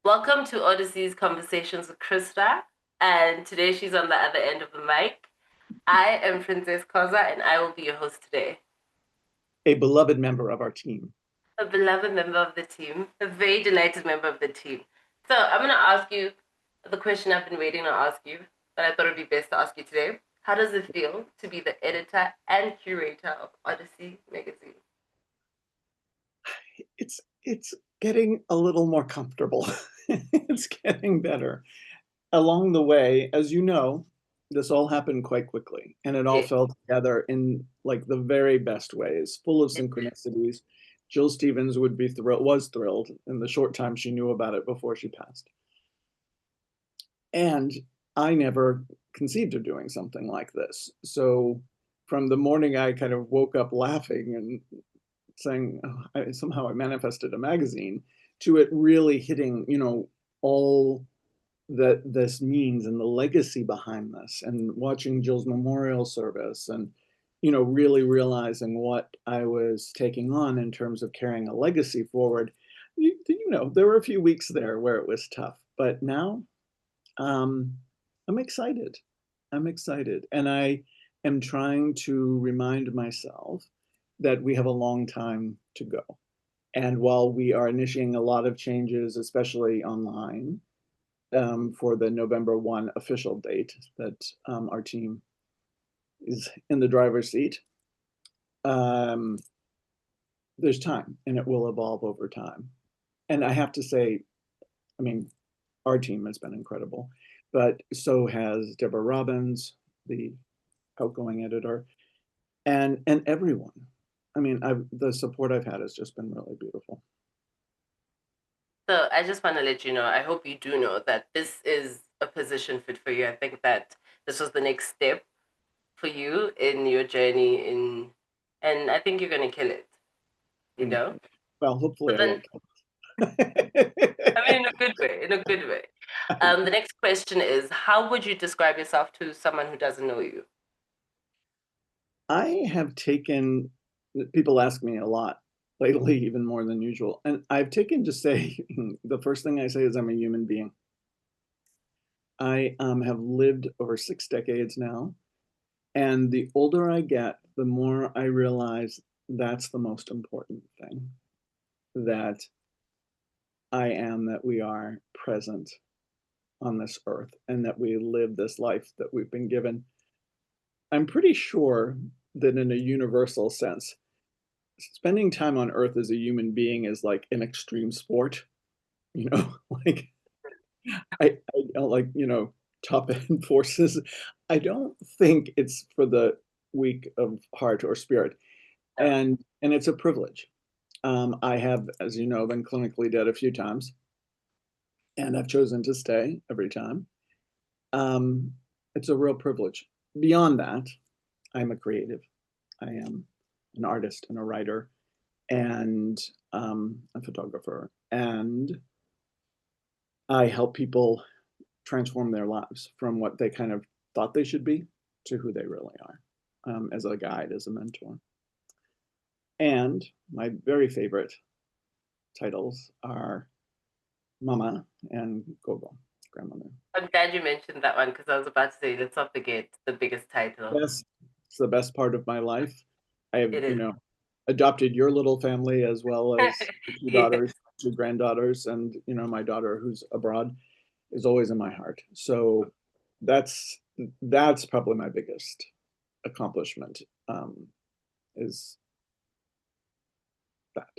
Welcome to Odyssey's Conversations with Christa, and today she's on the other end of the mic. I am Princess Khoza, and I will be your host today. A beloved member of our team. A beloved member of the team, a very delighted member of the team. So I'm going to ask you the question I've been waiting to ask you, but I thought it would be best to ask you today. How does it feel to be the editor and curator of Odyssey Magazine? It's getting a little more comfortable. It's getting better. Along the way, as you know, this all happened quite quickly, and it all Yeah. fell together in like the very best ways, full of synchronicities. Jill Stevens was thrilled in the short time she knew about it before she passed. And I never conceived of doing something like this. So from the morning I kind of woke up laughing and saying, oh, somehow I manifested a magazine, to it really hitting, all that this means and the legacy behind this, and watching Jill's memorial service, and really realizing what I was taking on in terms of carrying a legacy forward. There were a few weeks there where it was tough, but now um, I'm excited. I'm excited. And I am trying to remind myself that we have a long time to go. And while we are initiating a lot of changes, especially online, for the November 1 official date that our team is in the driver's seat, um, there's time and it will evolve over time. And I have to say, I mean, our team has been incredible, but so has Deborah Robbins, the outgoing editor, and everyone. I mean, the support I've had has just been really beautiful. So I just want to let you know, I hope you do know that this is a position fit for you. I think that this was the next step for you in your journey and I think you're gonna kill it, you Mm. know? Well, So hopefully I then won't. I mean in a good way, in a good way. The next question is how would you describe yourself to someone who doesn't know you? I have taken, people ask me a lot lately, even more than usual. And I've taken to say, the first thing I say is I'm a human being. I have lived over 6 decades now. And the older I get, the more I realize that's the most important thing, that that we are present on this earth and that we live this life that we've been given. I'm pretty sure that in a universal sense, spending time on earth as a human being is like an extreme sport, you know, like I don't like, top end forces. I don't think it's for the weak of heart or spirit. No. And it's a privilege. I have, as you know, been clinically dead a few times, and I've chosen to stay every time. Um, it's a real privilege. Beyond that, I'm a creative. I am an artist and a writer and a photographer, and I help people transform their lives from what they kind of thought they should be to who they really are, as a guide, as a mentor. And my very favorite titles are Mama and Gogo, grandmother. I'm glad you mentioned that one because I was about to say let's not forget the biggest title. Yes, it's the best part of my life. I have, It is. adopted your little family as well as two Yeah. daughters, two granddaughters, and my daughter who's abroad is always in my heart. So that's that's probably my biggest accomplishment, is that.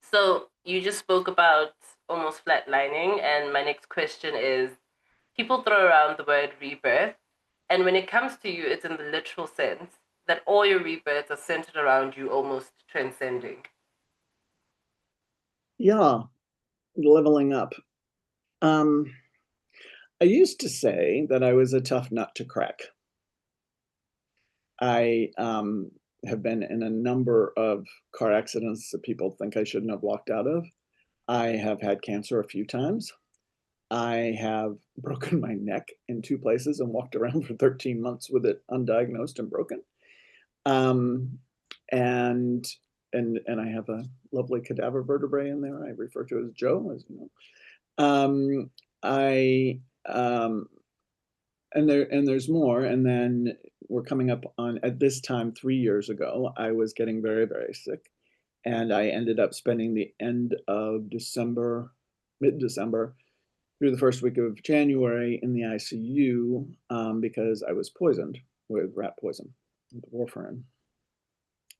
So you just spoke about almost flatlining, and my next question is people throw around the word rebirth, and when it comes to you, it's in the literal sense that all your rebirths are centered around you almost transcending. Yeah, leveling up. Um, I used to say that I was a tough nut to crack. I have been in a number of car accidents that people think I shouldn't have walked out of. I have had cancer a few times. I have broken my neck in two places and walked around for 13 months with it undiagnosed and broken. Um, and and I have a lovely cadaver vertebrae in there I refer to as Joe, as you know. I and there's more. And then we're coming up on, at this time 3 years ago, I was getting very, very sick, and I ended up spending the end of December, mid-December, through the first week of January in the ICU because I was poisoned with rat poison, with warfarin.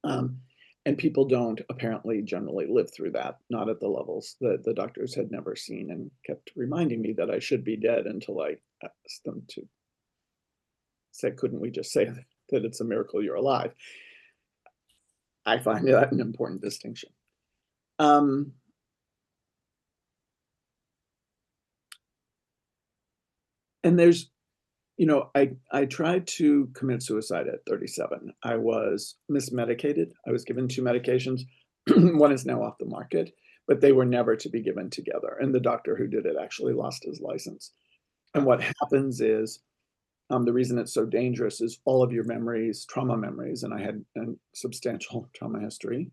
Um, and people don't apparently generally live through that, not at the levels that the doctors had never seen, and kept reminding me that I should be dead until I asked them to say, couldn't we just say that it's a miracle you're alive? I find that an important distinction. And there's, you know, I tried to commit suicide at 37. I was mismedicated. I was given 2 medications. One is now off the market, but they were never to be given together. And the doctor who did it actually lost his license. And what happens is, the reason it's so dangerous is all of your memories, trauma memories, and I had a substantial trauma history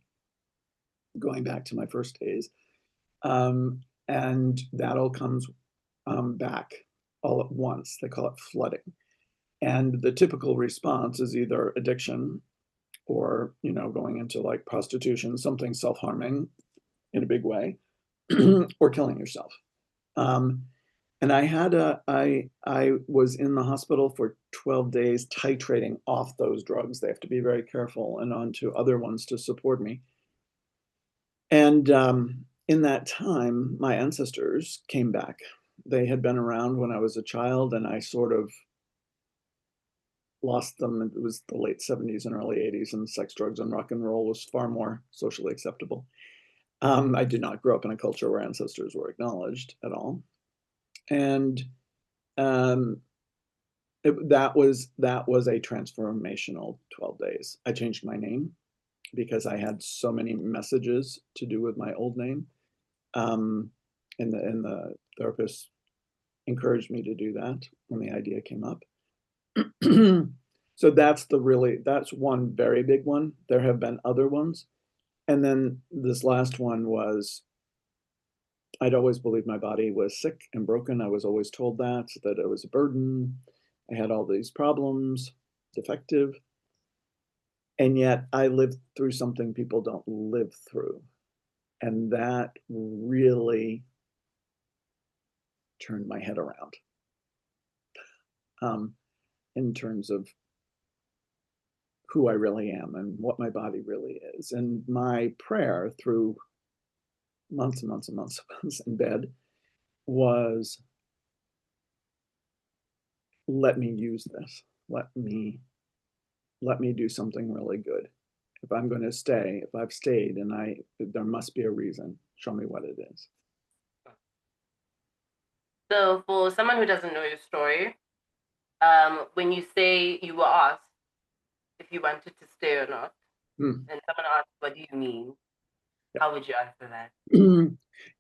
going back to my first days. And that all comes back all at once. They call it flooding. And the typical response is either addiction or, you know, going into like prostitution, something self-harming in a big way, or killing yourself. And I was in the hospital for 12 days titrating off those drugs. They have to be very careful, and onto other ones to support me. And in that time, my ancestors came back. They had been around when I was a child, and I sort of lost them. It was the late 70s and early 80s, and sex, drugs, and rock and roll was far more socially acceptable. I did not grow up in a culture where ancestors were acknowledged at all. And that was a transformational 12 days. I changed my name because I had so many messages to do with my old name. And the therapist encouraged me to do that when the idea came up. So that's one very big one. There have been other ones. And then this last one was, I'd always believed my body was sick and broken. I was always told that it was a burden. I had all these problems, defective. And yet I lived through something people don't live through. And that really turned my head around in terms of who I really am and what my body really is. And my prayer through months and months and months and months in bed was, let me use this. Let me do something really good. If I'm going to stay, if I've stayed, and there must be a reason. Show me what it is. So for someone who doesn't know your story, when you say you were asked if you wanted to stay or not, and someone asked, what do you mean? Yeah. How would you answer that?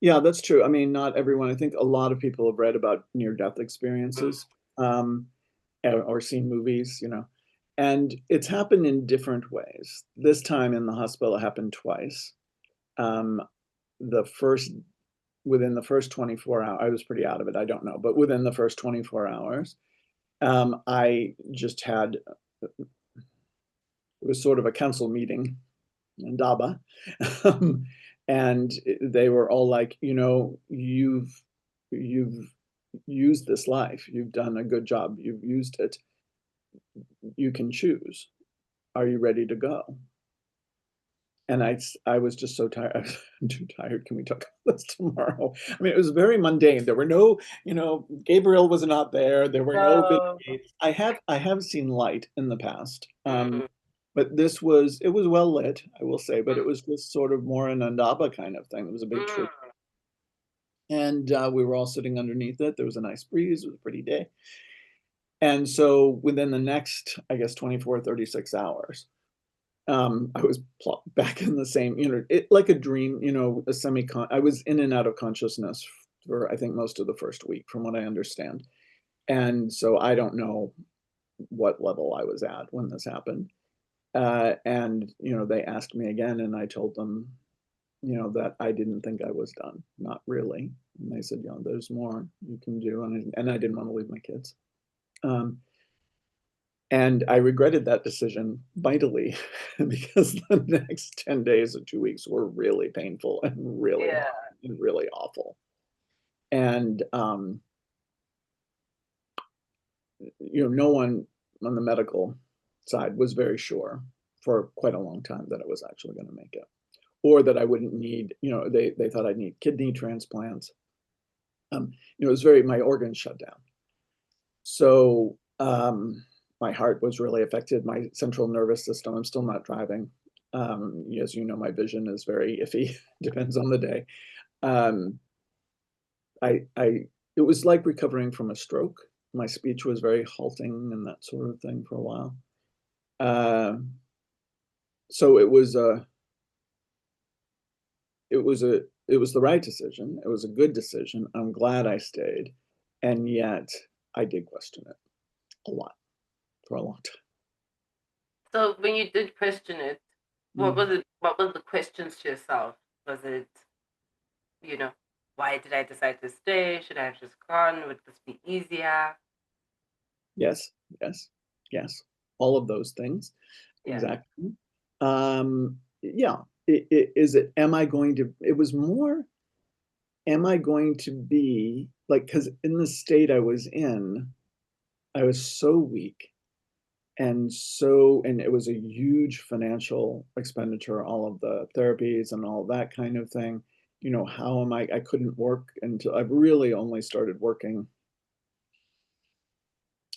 Yeah, that's true. I mean, not everyone. I think a lot of people have read about near-death experiences or seen movies, you know, and it's happened in different ways. This time in the hospital, it happened twice. Within the first 24 hours, I was pretty out of it. I don't know, but within the first 24 hours, I just had, it was sort of a council meeting in Daba. And they were all like, you know, you've used this life. You've done a good job. You've used it. You can choose. Are you ready to go? And I was just so tired. I'm too tired. Can we talk about this tomorrow? I mean, it was very mundane. There were no, you know, Gabriel was not there. There were no big gates. I have seen light in the past. But it was well lit, I will say, but it was just sort of more an Andaba kind of thing. It was a big tree. And we were all sitting underneath it. There was a nice breeze. It was a pretty day. And so within the next, I guess, 24, 36 hours, I was back in the same, you know, like a dream, you know, I was in and out of consciousness for, I think, most of the first week, from what I understand. And so I don't know what level I was at when this happened. And, they asked me again, and I told them, that I didn't think I was done. Not really. And they said, there's more you can do. And I didn't want to leave my kids. Um, and I regretted that decision mightily because the next 10 days or 2 weeks were really painful and really hard Yeah. and really awful. And, no one on the medical side was very sure for quite a long time that I was actually going to make it, or that I wouldn't need, they thought I'd need kidney transplants. It was my organs shut down. So my heart was really affected, my central nervous system. I'm still not driving. As you know, my vision is very iffy, depends on the day. Um, it was like recovering from a stroke. My speech was very halting and that sort of thing for a while. Um, so it was the right decision. It was a good decision. I'm glad I stayed, and yet I did question it a lot for a long time. So when you did question it, what Mm. was it? What was the questions to yourself? Was it, you know, why did I decide to stay? Should I have just gone? Would this be easier? Yes, yes, yes. All of those things. Yeah. Exactly. Yeah. Am I going to, it was more, am I going to be like, because in the state I was in, I was so weak and it was a huge financial expenditure, all of the therapies and all that kind of thing. How am I couldn't work until I've really only started working.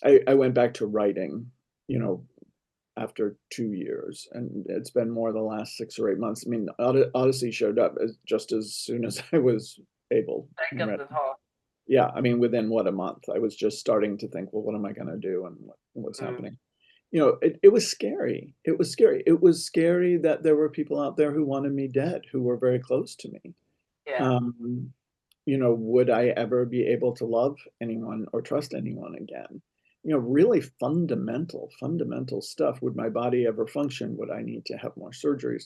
I went back to writing, you know, after 2 years, and it's been more the last 6 or 8 months. I mean, Odyssey showed up just as soon as I was able Back and of ready. the hall. Yeah, I mean, within what, a month, I was just starting to think, well, what am I going to do, and what's Mm, happening? It was scary. It was scary. It was scary that there were people out there who wanted me dead, who were very close to me. yeah. Um, would I ever be able to love anyone or trust anyone again? Really fundamental stuff. Would my body ever function? Would I need to have more surgeries?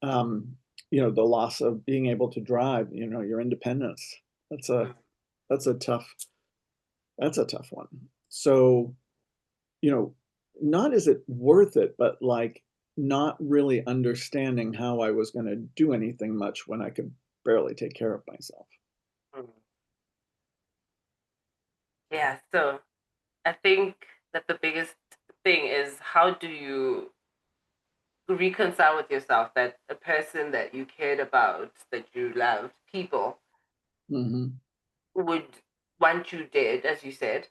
Um, the loss of being able to drive, your independence. That's a Mm, that's a tough that's a tough one. So, you know, not is it worth it, but like not really understanding how I was going to do anything much when I could barely take care of myself. mm. Yeah. So I think that the biggest thing is, how do you reconcile with yourself that a person that you cared about, that you loved, people Hmm. would want you dead, as you said?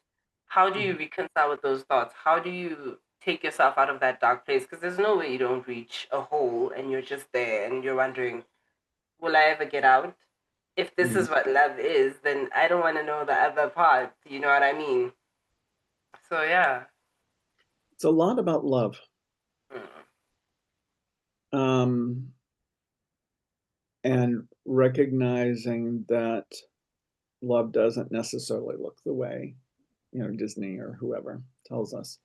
How do you reconcile with those thoughts? How do you take yourself out of that dark place? Because there's no way you don't reach a hole and you're just there and you're wondering, will I ever get out? If this Hmm. is what love is, then I don't want to know the other part. You know what I mean? So yeah. It's a lot about love. Mm, Um, and recognizing that love doesn't necessarily look the way, Disney or whoever tells us.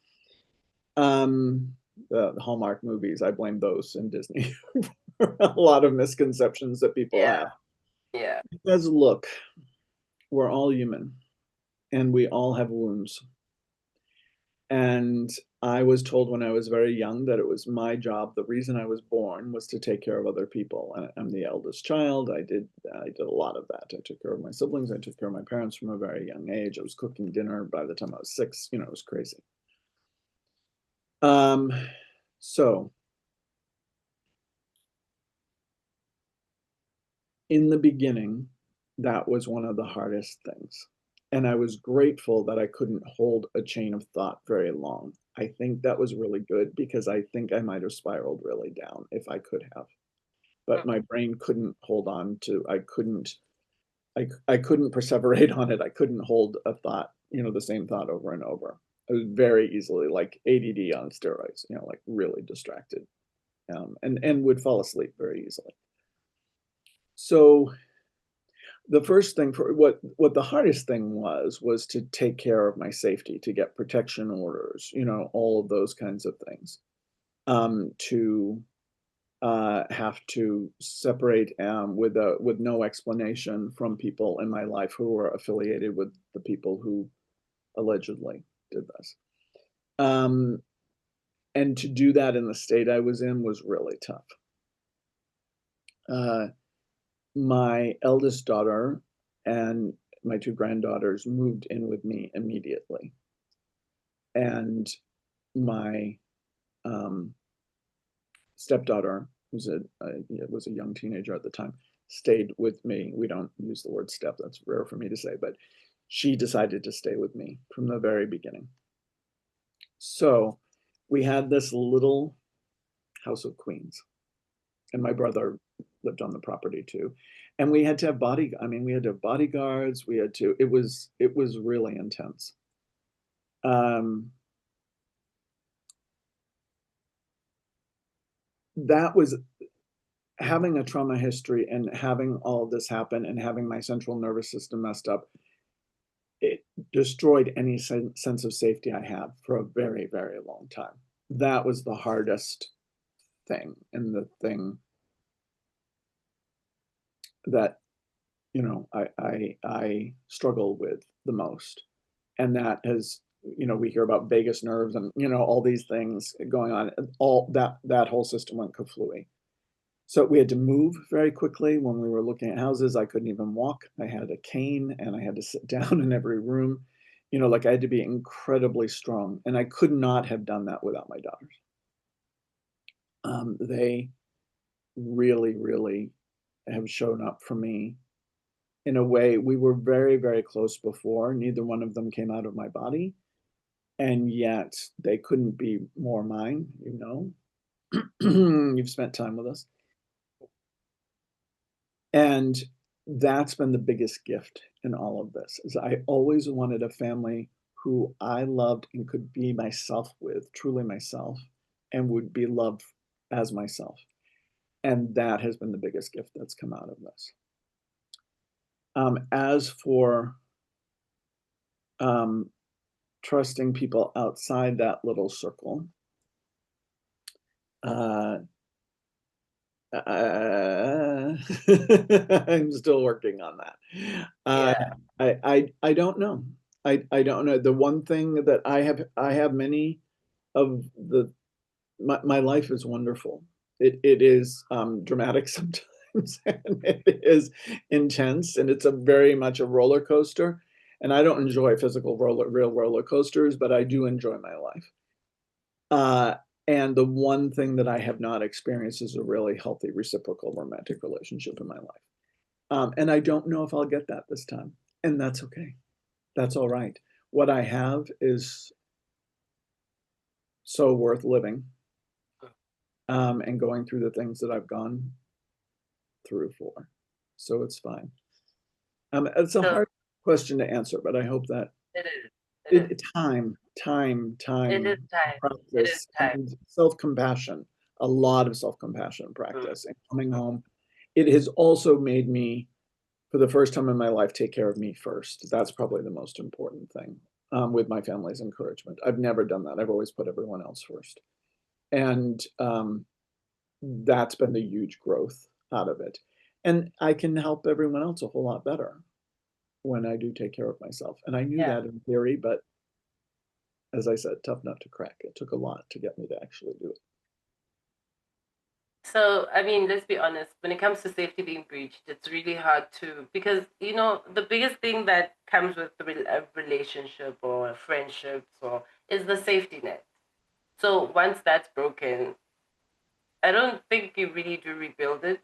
The Hallmark movies, I blame those in Disney for a lot of misconceptions that people yeah. have. Yeah. Because look, we're all human and we all have wounds. And I was told when I was very young that it was my job. The reason I was born was to take care of other people. I'm the eldest child. I did a lot of that. I took care of my siblings. I took care of my parents from a very young age. I was cooking dinner by the time I was 6. It was crazy. Um, so in the beginning, that was one of the hardest things. And I was grateful that I couldn't hold a chain of thought very long. I think that was really good because I think I might have spiraled really down if I could have. But my brain couldn't hold on to, I couldn't perseverate on it. I couldn't hold a thought, the same thought over and over. I was very easily like ADD on steroids, like really distracted, and would fall asleep very easily. So the first thing for what the hardest thing was to take care of my safety, to get protection orders, all of those kinds of things. to have to separate with no explanation from people in my life who were affiliated with the people who allegedly did this. And to do that in the state I was in was really tough. My eldest daughter and my two granddaughters moved in with me immediately. And my stepdaughter, was a young teenager at the time, stayed with me. We don't use the word step, that's rare for me to say, but she decided to stay with me from the very beginning. So we had this little house of queens, and my brother lived on the property too. And we had to have we had to have bodyguards. It was really intense. That was having a trauma history and having all of this happen and having my central nervous system messed up. It destroyed any sense of safety I had for a very, very long time. That was the hardest thing, and the thing that I struggle with the most. And that has, we hear about vagus nerves and all these things going on. All that whole system went kaflooey. So we had to move very quickly when we were looking at houses. I couldn't even walk. I had a cane and I had to sit down in every room. Like I had to be incredibly strong, and I could not have done that without my daughters. They really, really have shown up for me in a way. We were very, very close before. Neither one of them came out of my body, and yet they couldn't be more mine. You've spent time with us. And that's been the biggest gift in all of this, is I always wanted a family who I loved and could be myself with, truly myself, and would be loved as myself. And that has been the biggest gift that's come out of this. As for trusting people outside that little circle, I'm still working on that. I don't know. I don't know. The one thing that I have many of my life is wonderful. It is dramatic sometimes, and it is intense, and it's a very much a roller coaster. And I don't enjoy real roller coasters, but I do enjoy my life. And the one thing that I have not experienced is a really healthy reciprocal romantic relationship in my life. And I don't know if I'll get that this time. And that's okay. That's all right. What I have is so worth living, and going through the things that I've gone through for. So it's fine. It's a hard question to answer, but I hope that it is. It is. time, It is time. It is practice, time. and self-compassion, a lot of self-compassion practice, and coming home. It has also made me, for the first time in my life, take care of me first. That's probably the most important thing, with my family's encouragement. I've never done that. I've always put everyone else first. And that's been the huge growth out of it. And I can help everyone else a whole lot better when I do take care of myself. And I knew Yeah. that in theory, but as I said, tough nut to crack. It took a lot to get me to actually do it. So, I mean, let's be honest, when it comes to safety being breached, it's really hard to, because, the biggest thing that comes with a relationship or friendships is the safety net. So once that's broken, I don't think you really do rebuild it.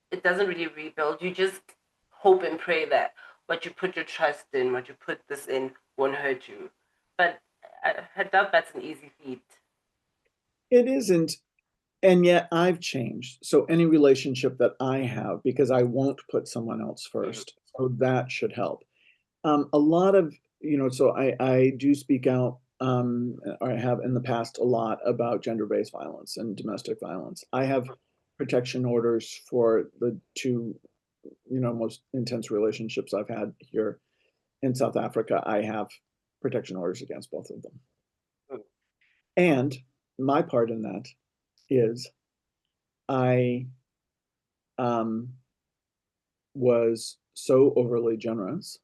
It doesn't really rebuild. You just hope and pray that what you put your trust in, what you put this in, won't hurt you. But I doubt that's an easy feat. It isn't. And yet I've changed. So any relationship that I have, because I won't put someone else Mm. first, so that should help. A lot of, so I do speak out, or I have in the past a lot about gender-based violence and domestic violence. I have protection orders for the two, most intense relationships I've had here in South Africa. I have protection orders against both of them. Mm. And my part in that is I was so overly generous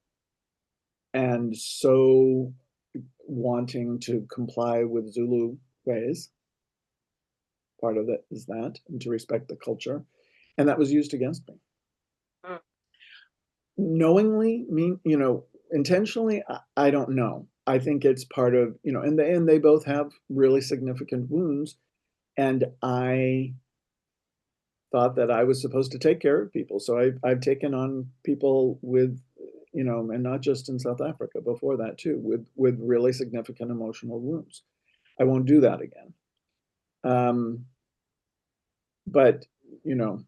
and so wanting to comply with Zulu ways. Part of it is that, and to respect the culture. And that was used against me. Mm. Knowingly, intentionally, I don't know. I think it's part of, and they both have really significant wounds. And I thought that I was supposed to take care of people. So I've taken on people with, and not just in South Africa, before that too, with really significant emotional wounds. I won't do that again. But, you know,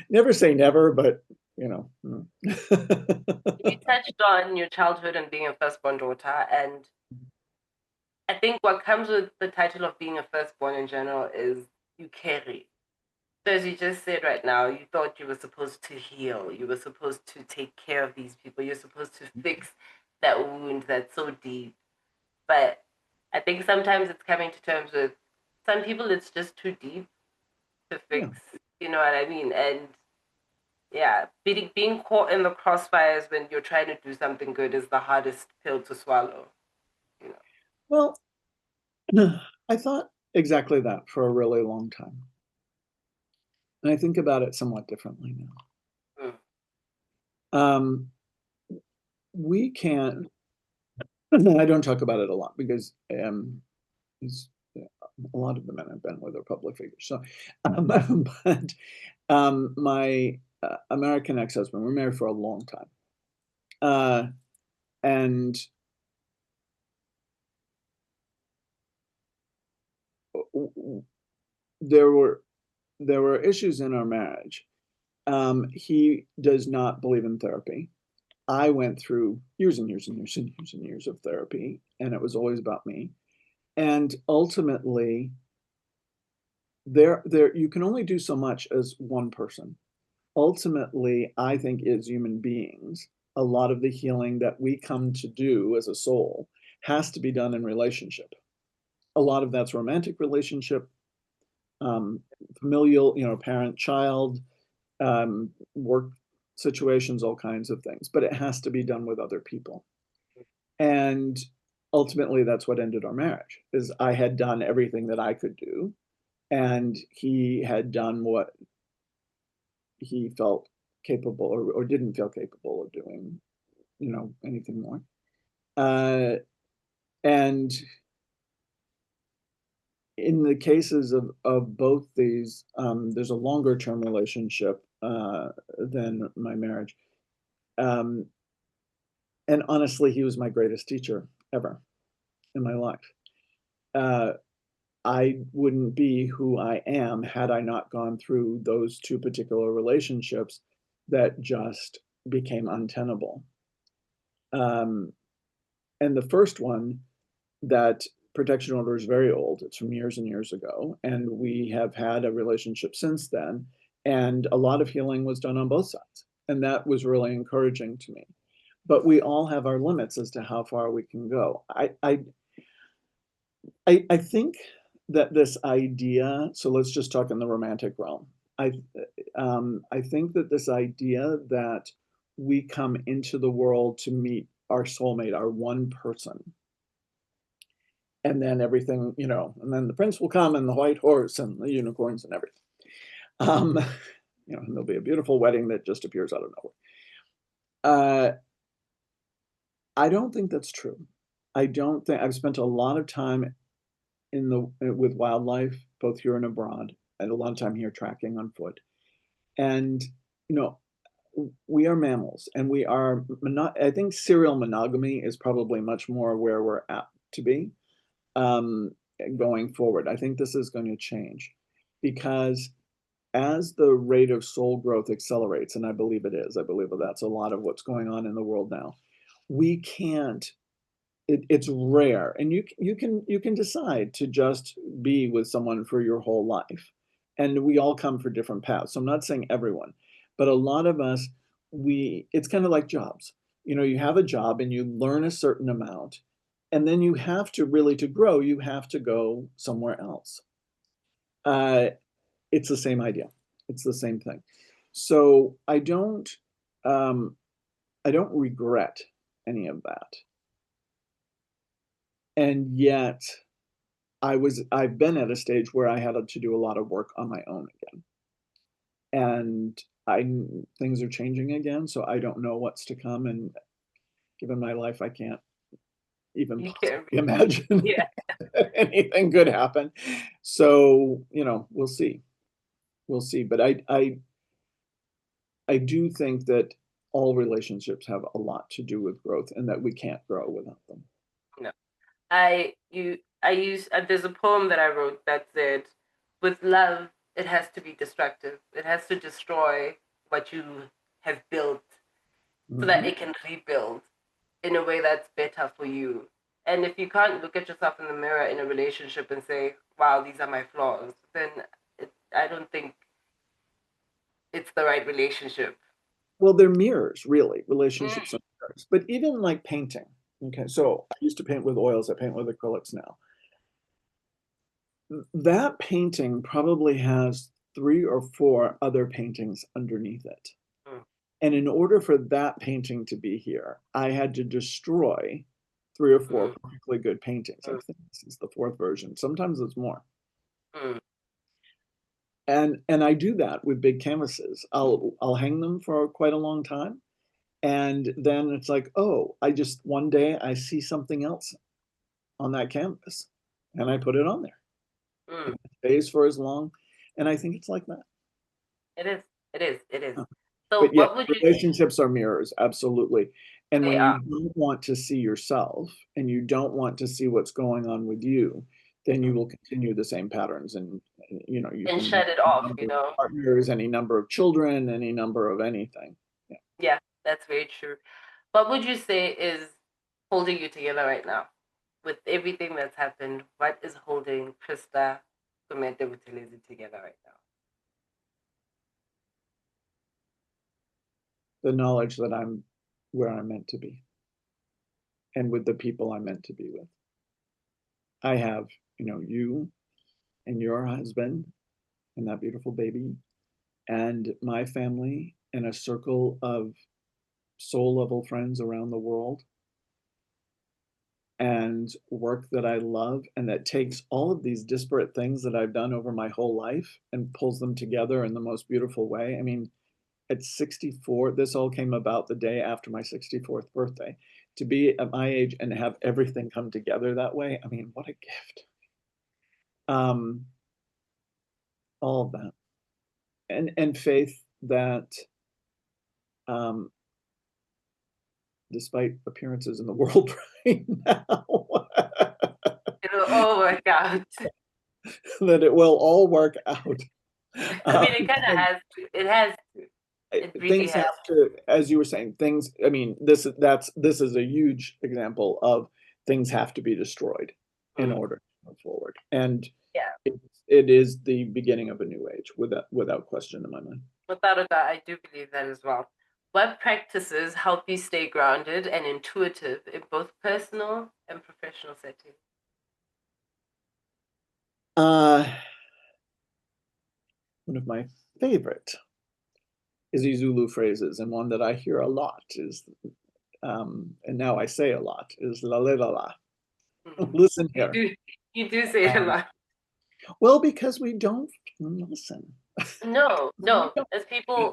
never say never, but, You touched on your childhood and being a firstborn daughter, and I think what comes with the title of being a firstborn in general is you carry. So as you just said right now, you thought you were supposed to heal. You were supposed to take care of these people. You're supposed to fix that wound that's so deep. But I think sometimes it's coming to terms with some people it's just too deep to yeah. fix. You know what I mean? And yeah, being caught in the crossfires when you're trying to do something good is the hardest pill to swallow. You know. Well, I thought exactly that for a really long time. And I think about it somewhat differently now. Mm. Um, we can, I don't talk about it a lot because a lot of the men I've been with are public figures. So, but my American ex-husband, we were married for a long time. And there were issues in our marriage. He does not believe in therapy. I went through years and years and years and years and years of therapy, and it was always about me. And ultimately, there you can only do so much as one person. Ultimately, I think as human beings, a lot of the healing that we come to do as a soul has to be done in relationship. A lot of that's romantic relationship, familial, parent child, work situations, all kinds of things, but it has to be done with other people. And ultimately, that's what ended our marriage. Is I had done everything that I could do, and he had done what he felt capable, or didn't feel capable of doing, anything more. And in the cases of both these, there's a longer term relationship than my marriage. Um, and honestly, he was my greatest teacher ever in my life. I wouldn't be who I am had I not gone through those two particular relationships that just became untenable. And the first one, that protection order is very old. It's from years and years ago. And we have had a relationship since then. And a lot of healing was done on both sides. And that was really encouraging to me. But we all have our limits as to how far we can go. I think that this idea, so let's just talk in the romantic realm. I think that this idea that we come into the world to meet our soulmate, our one person, and then everything, and then the prince will come and the white horse and the unicorns and everything. Um, and there'll be a beautiful wedding that just appears out of nowhere. I don't think that's true. I don't think I've spent a lot of time with wildlife, both here and abroad, and a lot of time here tracking on foot. And, we are mammals, and we are, I think serial monogamy is probably much more where we're apt to be going forward. I think this is going to change because as the rate of soul growth accelerates, and I believe it is, I believe that's a lot of what's going on in the world now, we can't, it's rare, and you can decide to just be with someone for your whole life, and we all come for different paths. So I'm not saying everyone, but a lot of us, it's kind of like jobs. You have a job and you learn a certain amount, And then you have to really, to grow, you have to go somewhere else. It's the same idea. It's the same thing. So I don't regret any of that. And yet I've been at a stage where I had to do a lot of work on my own again. And things are changing again, so I don't know what's to come. And given my life, I can't even You possibly can't. imagine Yeah. anything could happen. So, we'll see. We'll see. But I do think that all relationships have a lot to do with growth, and that we can't grow without them. No. There's a poem that I wrote that said, with love, it has to be destructive. It has to destroy what you have built so that it can rebuild in a way that's better for you. And if you can't look at yourself in the mirror in a relationship and say, wow, these are my flaws, then I don't think it's the right relationship. Well, they're mirrors, really. Relationships are mirrors. But even like painting. Okay, so I used to paint with oils. I paint with acrylics now. That painting probably has 3 or 4 other paintings underneath it. And in order for that painting to be here, I had to destroy 3 or 4 perfectly good paintings. I think this is the 4th version. Sometimes it's more. And I do that with big canvases. I'll hang them for quite a long time. And then it's like, oh, one day I see something else on that canvas and I put it on there. It stays for as long. And I think it's like that. It is. It is. It is. So But yeah, what would you relationships are mirrors, absolutely. And They when are. you don't want to see yourself and you don't want to see what's going on with you, then you will continue the same patterns. And you And can shut have it any off, number of partners, any number of children, any number of anything. Yeah. Yeah, that's very true. What would you say is holding you together right now? With everything that's happened, what is holding Christa Gumede Buthelezi together right now? The knowledge that I'm where I'm meant to be and with the people I'm meant to be with. I have, you and your husband and that beautiful baby and my family and a circle of soul level friends around the world and work that I love, and that takes all of these disparate things that I've done over my whole life and pulls them together in the most beautiful way. I mean, at 64, this all came about the day after my 64th birthday. To be at my age and have everything come together that way, I mean, what a gift. All of that. And faith that despite appearances in the world right now, It'll all work out. that it will all work out. I mean, it kind of has to. It has to. It really Things has have to, as you were saying, I mean, this is a huge example of things have to be destroyed in order to move forward. And yeah. it is the beginning of a new age, without question in my mind. Without a doubt, I do believe that as well. What practices help you stay grounded and intuitive in both personal and professional settings? One of my favorite Zulu phrases, and one that I hear a lot is, and now I say a lot, is la la la la. Listen here. You do say it a lot. Well, because we don't listen. No. As people,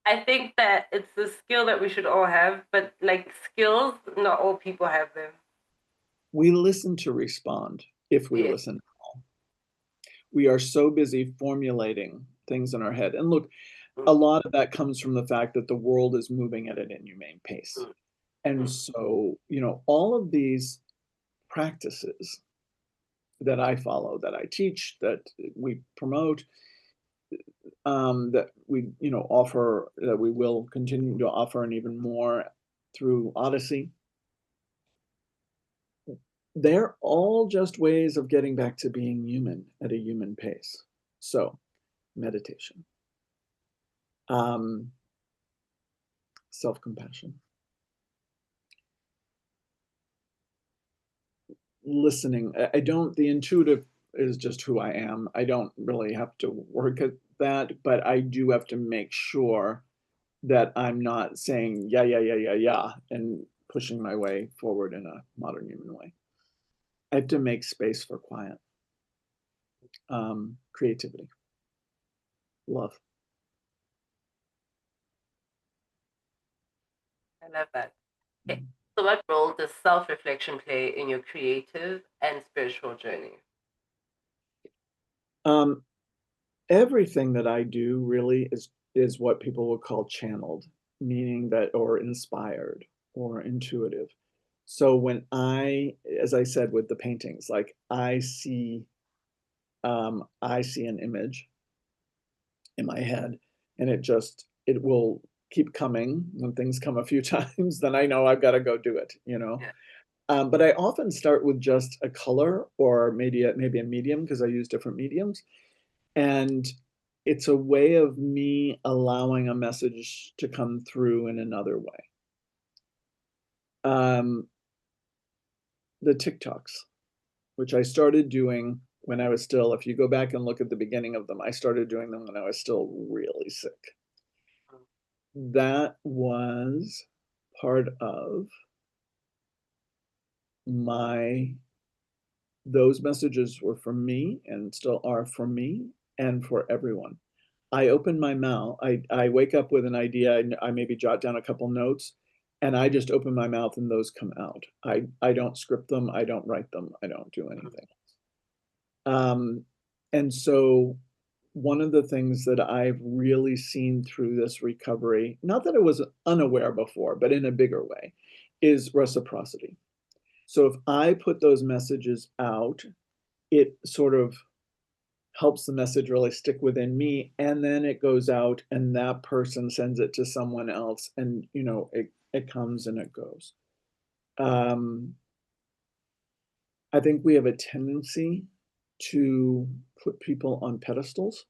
I think that it's the skill that we should all have, but like skills, not all people have them. We listen to respond if we listen at all. We are so busy formulating things in our head. And look, a lot of that comes from the fact that the world is moving at an inhumane pace. And so, all of these practices that I follow, that I teach, that we promote, that we, offer, that we will continue to offer, and even more through Odyssey, they're all just ways of getting back to being human at a human pace. So, meditation, self-compassion, listening. I don't, the intuitive is just who I am. I don't really have to work at that, but I do have to make sure that I'm not saying yeah, yeah, yeah, yeah, yeah, and pushing my way forward in a modern human way. I have to make space for quiet, creativity, love. I love that. Okay. So, what role does self reflection play in your creative and spiritual journey? Um, Everything that I do really is what people would call channeled, meaning that, or inspired or intuitive. So when as I said with the paintings, like I see an image in my head, and it will keep coming. When things come a few times, then I know I've got to go do it, you know. Yeah. But I often start with just a color or maybe a medium, because I use different mediums. And it's a way of me allowing a message to come through in another way. Um, the TikToks, which I started doing when I was still, if you go back and look at the beginning of them, I started doing them when I was still really sick. That was part of my, those messages were for me and still are for me and for everyone. I open my mouth. I wake up with an idea. I maybe jot down a couple notes, and I just open my mouth and those come out. I don't script them. I don't write them. I don't do anything. Um, and so one of the things that I've really seen through this recovery, not that I was unaware before, but in a bigger way, is reciprocity. So if I put those messages out, it sort of helps the message really stick within me, and then it goes out and that person sends it to someone else, and it comes and it goes. um I think we have a tendency to put people on pedestals.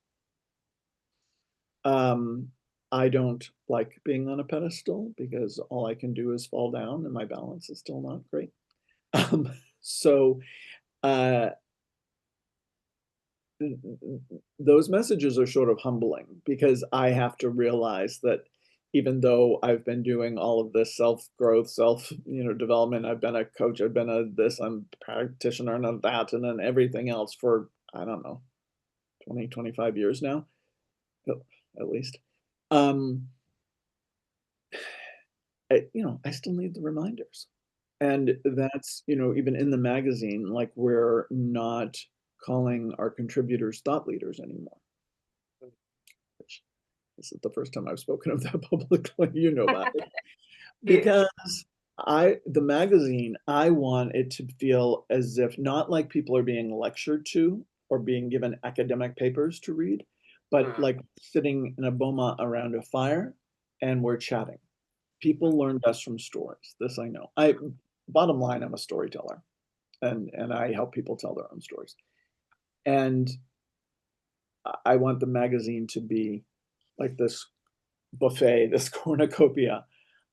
um I don't like being on a pedestal because all I can do is fall down and my balance is still not great. So uh those messages are sort of humbling, because I have to realize that even though I've been doing all of this self-growth, development, I've been a coach, I've been a this, I'm a practitioner and a that, and then everything else for, I don't know, 20, 25 years now, at at least. Um, I still need the reminders. And that's, even in the magazine, like, we're not calling our contributors thought leaders anymore, which this is the first time I've spoken of that publicly, that. Yes. Because the magazine, I want it to feel as if, not like people are being lectured to or being given academic papers to read, but Mm. like sitting in a boma around a fire and we're chatting. People learn best from stories. This I know. Bottom line, I'm a storyteller, and I help people tell their own stories. And I want the magazine to be like this buffet, this cornucopia,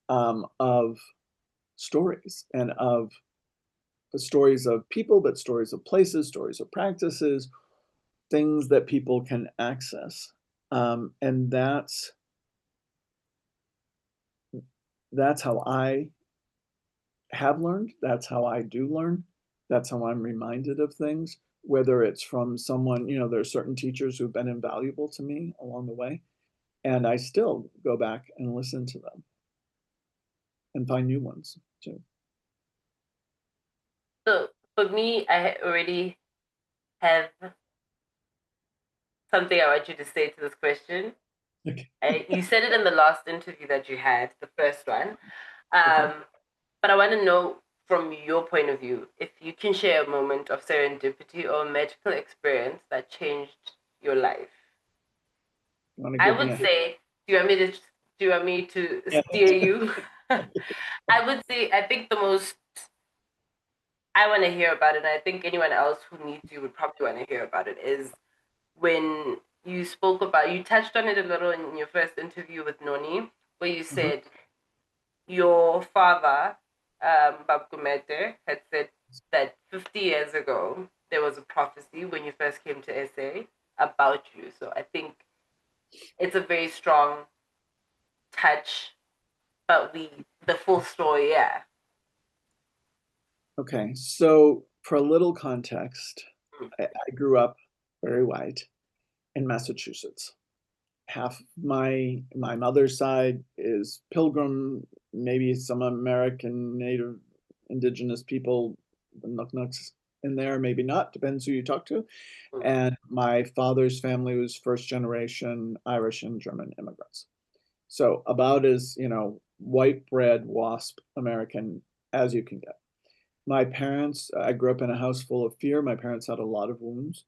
of stories, and of stories of people, but stories of places, stories of practices, things that people can access. And that's how I have learned. That's how I do learn. That's how I'm reminded of things, whether it's from someone, there's certain teachers who've been invaluable to me along the way, and I still go back and listen to them and find new ones too. So, for me, I already have something I want you to say to this question. Okay. You said it in the last interview that you had, the first one. Okay. But I want to know from your point of view if you can share a moment of serendipity or a magical experience that changed your life. You want to I give me would a say, do you want me to yeah. steer you? I would say, I think the most I want to hear about it, and I think anyone else who needs you would probably want to hear about it, is when you touched on it a little in your first interview with Noni, where you Mhm. said your father, Bab Gumede, had said that 50 years ago, there was a prophecy when you first came to SA about you. So I think it's a very strong touch, but the full story, yeah. Okay, so for a little context, Mm. I grew up very white in Massachusetts. Half my mother's side is Pilgrim, maybe some American Native Indigenous people, the Nuknuks in there, maybe not, depends who you talk to. Mm. And my father's family was first generation Irish and German immigrants. So about as, white bread wasp American as you can get. My parents, I grew up in a house full of fear. My parents had a lot of wounds.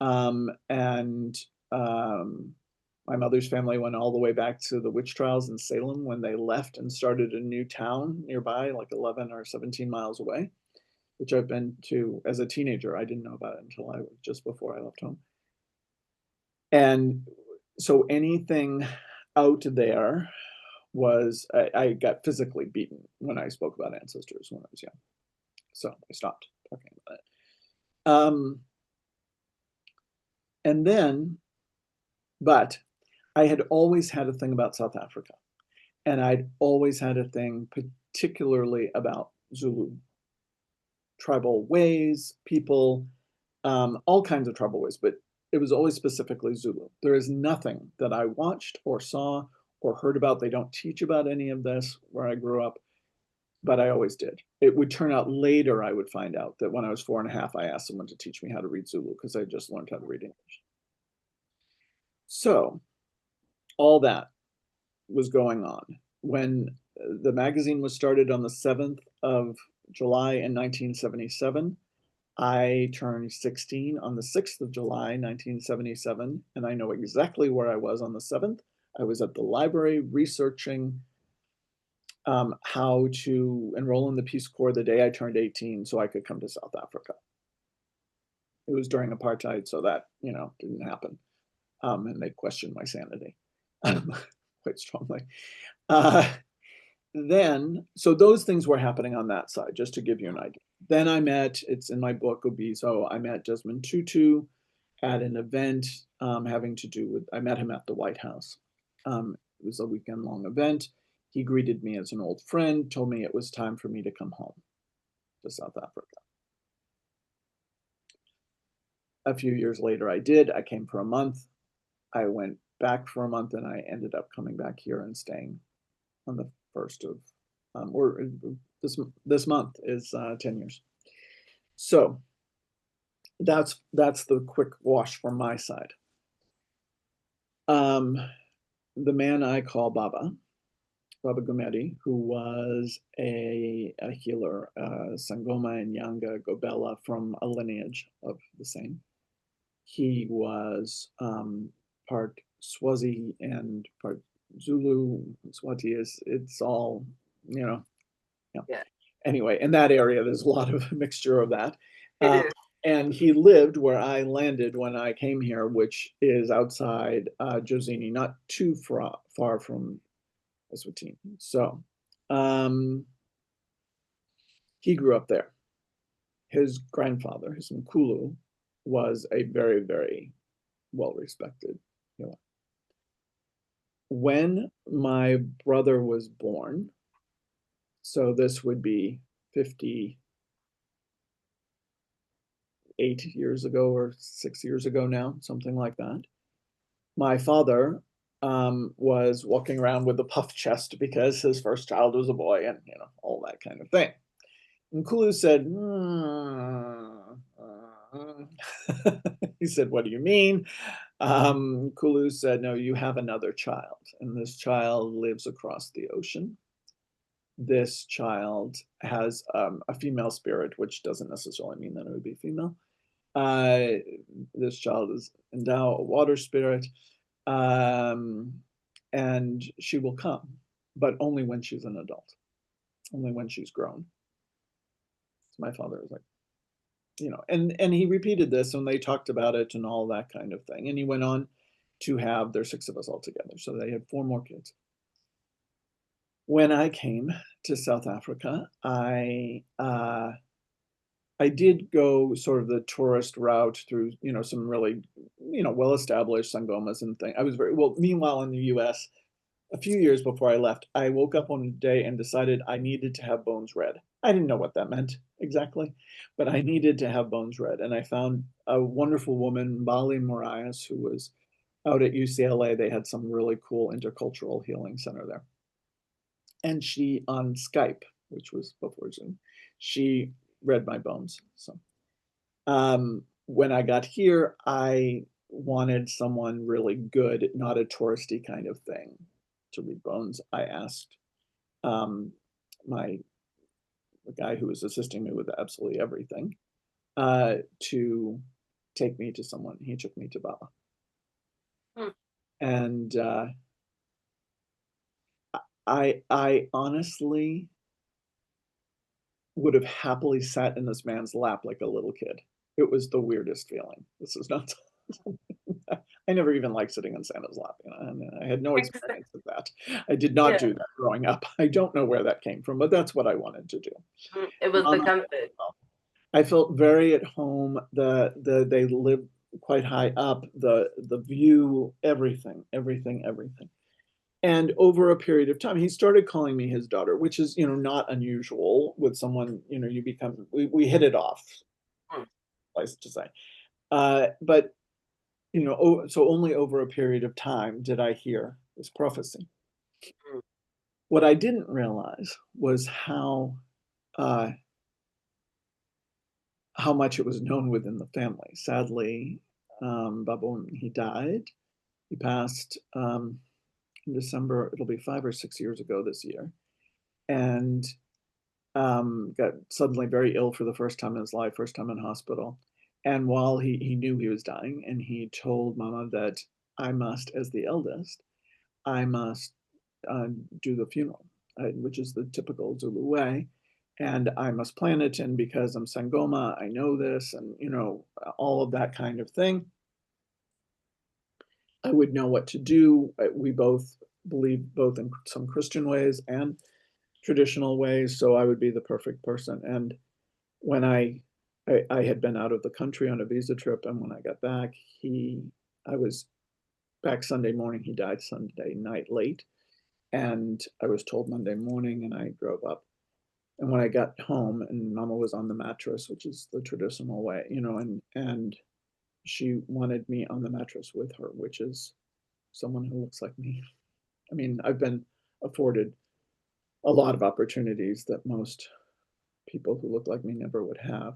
And my mother's family went all the way back to the witch trials in Salem when they left and started a new town nearby, like 11 or 17 miles away, which I've been to as a teenager. I didn't know about it until just before I left home. And so anything out there was, I got physically beaten when I spoke about ancestors when I was young. So I stopped talking about it. And then, but I had always had a thing about South Africa, and I'd always had a thing particularly about Zulu tribal ways, people, all kinds of tribal ways, but it was always specifically Zulu. There is nothing that I watched or saw or heard about. They don't teach about any of this where I grew up, but I always did. It would turn out later, I would find out that when I was 4.5, I asked someone to teach me how to read Zulu because I just learned how to read English. So all that was going on when the magazine was started on the 7th of July in 1977. I turned 16 on the 6th of July, 1977, and I know exactly where I was on the 7th. I was at the library researching how to enroll in the Peace Corps the day I turned 18 so I could come to South Africa. It was during apartheid, so that, didn't happen. And they questioned my sanity quite strongly. Uh, so those things were happening on that side, just to give you an idea. Then it's in my book, Obiso, I met Desmond Tutu at an event having to do with, I met him at the White House. It was a weekend long event. He greeted me as an old friend, told me it was time for me to come home to South Africa. A few years later, I did. I came for a month. I went back for a month, and I ended up coming back here and staying on the 1st of, or this month is 10 years. So that's the quick wash from my side. The man I call Baba Gumede, who was a healer, Sangoma and Yanga Gobela from a lineage of the same. He was part Swazi and part Zulu. Swati it's all, yeah. Yeah, Anyway, in that area, there's a lot of mixture of that. it is. And he lived where I landed when I came here, which is outside Jozini, not too far from Eswatini. So he grew up there. His grandfather, his Nkulu, was a very, very well-respected healer. When my brother was born, so this would be 58 years ago or 6 years ago now, something like that. My father was walking around with a puff chest because his first child was a boy and, all that kind of thing. And Kulu said, he said, what do you mean? Kulu said, no, you have another child, and this child lives across the ocean. This child has a female spirit, which doesn't necessarily mean that it would be female. This child is endowed a water spirit, and she will come, but only when she's an adult, only when she's grown. So my father was like, and he repeated this, and they talked about it and all that kind of thing. And he went on to have their 6 of us all together. So they had 4 more kids. When I came to South Africa, I I did go sort of the tourist route through, some really, well-established sangomas and things. I was very well. Meanwhile, in the U.S., a few years before I left, I woke up one day and decided I needed to have bones read. I didn't know what that meant exactly, but I needed to have bones read. And I found a wonderful woman, Bali Marias, who was out at UCLA. They had some really cool intercultural healing center there. And she, on Skype, which was before Zoom, she read my bones. So when I got here, I wanted someone really good, not a touristy kind of thing, to read bones. I asked um, my the guy who was assisting me with absolutely everything to take me to someone. He took me to Baba, Hmm. and I honestly would have happily sat in this man's lap like a little kid. It was the weirdest feeling. This is not. I never even liked sitting in Santa's lap, and I had no experience of that. I did not Yeah. do that growing up. I don't know where that came from, but that's what I wanted to do. It was the Mama, comfort. I felt very at home. They lived quite high up. The view, everything, everything, everything. And over a period of time, he started calling me his daughter, which is, not unusual with someone, you become, we hit it off, Hmm. place to say. But, so only over a period of time did I hear this prophecy. Hmm. What I didn't realize was uh, how much it was known within the family. Sadly, Babu, he died. He passed in December. It'll be 5 or 6 years ago this year. And got suddenly very ill for the first time in his life, first time in hospital. And while he knew he was dying, and he told Mama that I must, as the eldest, I must uh, do the funeral, which is the typical Zulu way. And I must plan it. And because I'm Sangoma, I know this, and, all of that kind of thing. I would know what to do. We both believe both in some Christian ways and traditional ways, so I would be the perfect person. And when I had been out of the country on a visa trip, and when I got back, I was back Sunday morning. He died Sunday night late, and I was told Monday morning, and I drove up. And when I got home, and Mama was on the mattress, which is the traditional way, and she wanted me on the mattress with her, which is someone who looks like me. I mean, I've been afforded a lot of opportunities that most people who look like me never would have.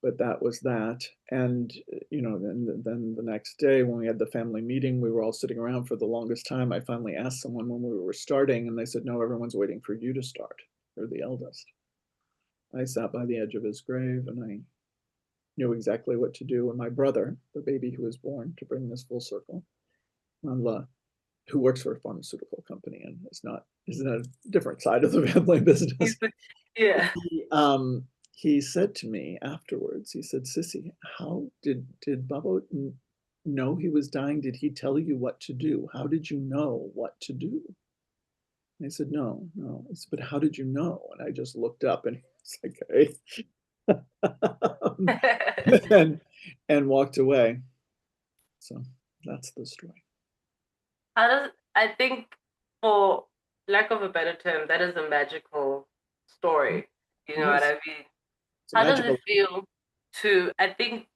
But that was that. And, then the next day when we had the family meeting, we were all sitting around for the longest time. I finally asked someone when we were starting, and they said, no, everyone's waiting for you to start. You're the eldest. I sat by the edge of his grave, and I knew exactly what to do. And my brother, the baby who was born, to bring this full circle, Manla, who works for a pharmaceutical company and is in a different side of the family business. Yeah. He said to me afterwards, he said, Sissy, how did Baba know he was dying? Did he tell you what to do? How did you know what to do? And I said, no, no. I said, but how did you know? And I just looked up, and he's like, hey. and walked away. So that's the story. I think, for lack of a better term, that is a magical story. You It know what is. I mean? It's a How does it magical. feel I think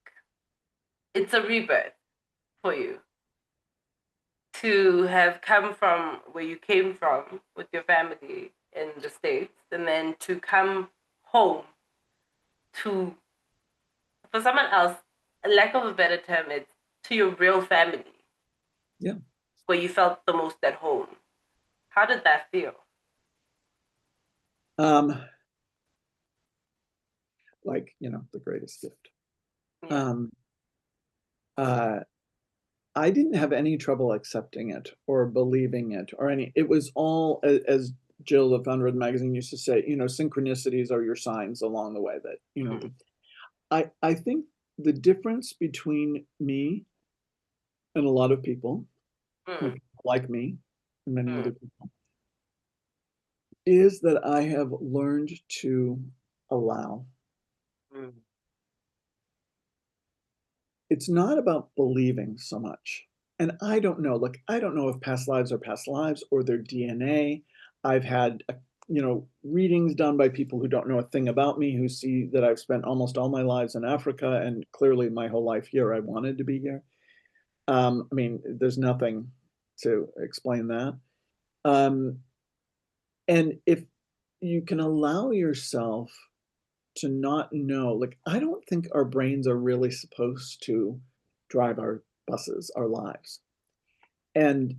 it's a rebirth for you to have come from where you came from with your family in the States, and then to come home to, for someone else, a lack of a better term, it's to your real family Yeah. where you felt the most at home. How did that feel? Um, like, the greatest gift. Yeah. Um, uh, I didn't have any trouble accepting it or believing it or it was all, as Jill, the founder of the magazine, used to say, synchronicities are your signs along the way that, Mm-hmm. I think the difference between me and a lot of people, like me and many Mm-hmm. other people, is that I have learned to allow. it's not about believing so much. And I don't know, like, I don't know if past lives are past lives or their DNA. I've had, readings done by people who don't know a thing about me, who see that I've spent almost all my lives in Africa and clearly my whole life here. I wanted to be here. I mean, there's nothing to explain that. Um, and if you can allow yourself to not know, like, I don't think our brains are really supposed to drive our buses, our lives. And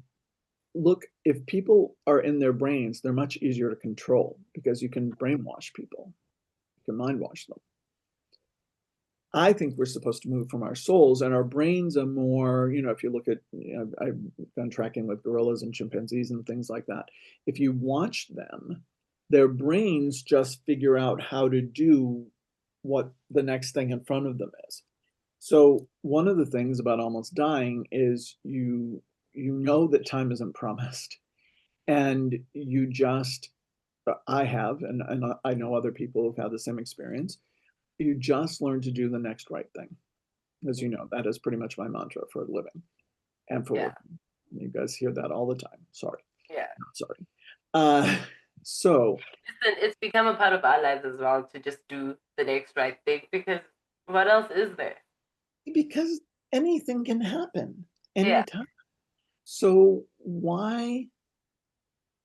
look, if people are in their brains, they're much easier to control because you can brainwash people, you can mind wash them. I think we're supposed to move from our souls, and our brains are more, if you look at, I've done tracking with gorillas and chimpanzees and things like that. If you watch them, their brains just figure out how to do what the next thing in front of them is. So one of the things about almost dying is you know that time isn't promised, and you just, I have, and I know other people who've had the same experience. You just learn to do the next right thing. As you know, that is pretty much my mantra for living and for Yeah, working. You guys hear that all the time. Sorry, yeah. not sorry. Uh, so Listen, it's become a part of our lives as well to just do the next right thing because what else is there? because anything can happen Yeah, anytime. So why?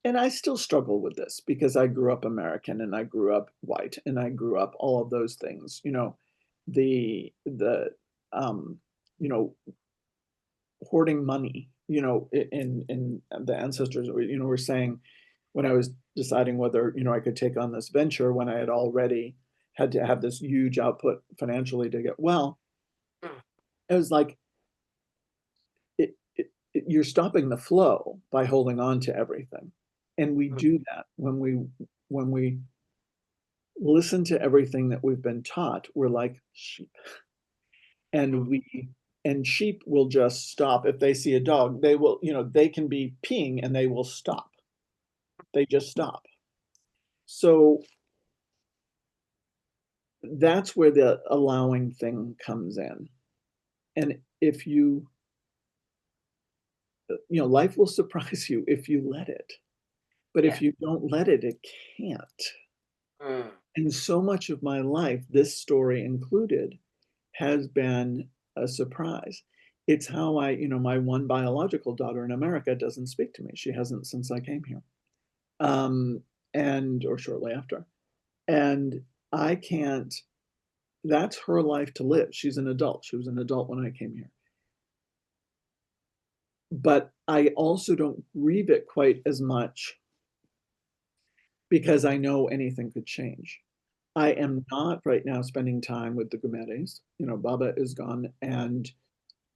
And I still struggle with this because I grew up American and I grew up white and I grew up all of those things. The um, you know, hoarding money. In the ancestors, were saying when I was deciding whether I could take on this venture when I had already had to have this huge output financially to get well. mm, It was like you're stopping the flow by holding on to everything, and we mm, do that when we listen to everything that we've been taught. We're like sheep, mm, and sheep will just stop if they see a dog. They will, they can be peeing and they will stop. They just stop. So that's where the allowing thing comes in. And if life will surprise you if you let it. But yeah, if you don't let it, it can't. mm, And so much of my life, this story included, has been a surprise. It's how my one biological daughter in America doesn't speak to me. She hasn't since I came here, and or shortly after. And I can't, that's her life to live. She's an adult. She was an adult when I came here. But I also don't grieve it quite as much because I know anything could change. I am not right now spending time with the Gumedes. Baba is gone, and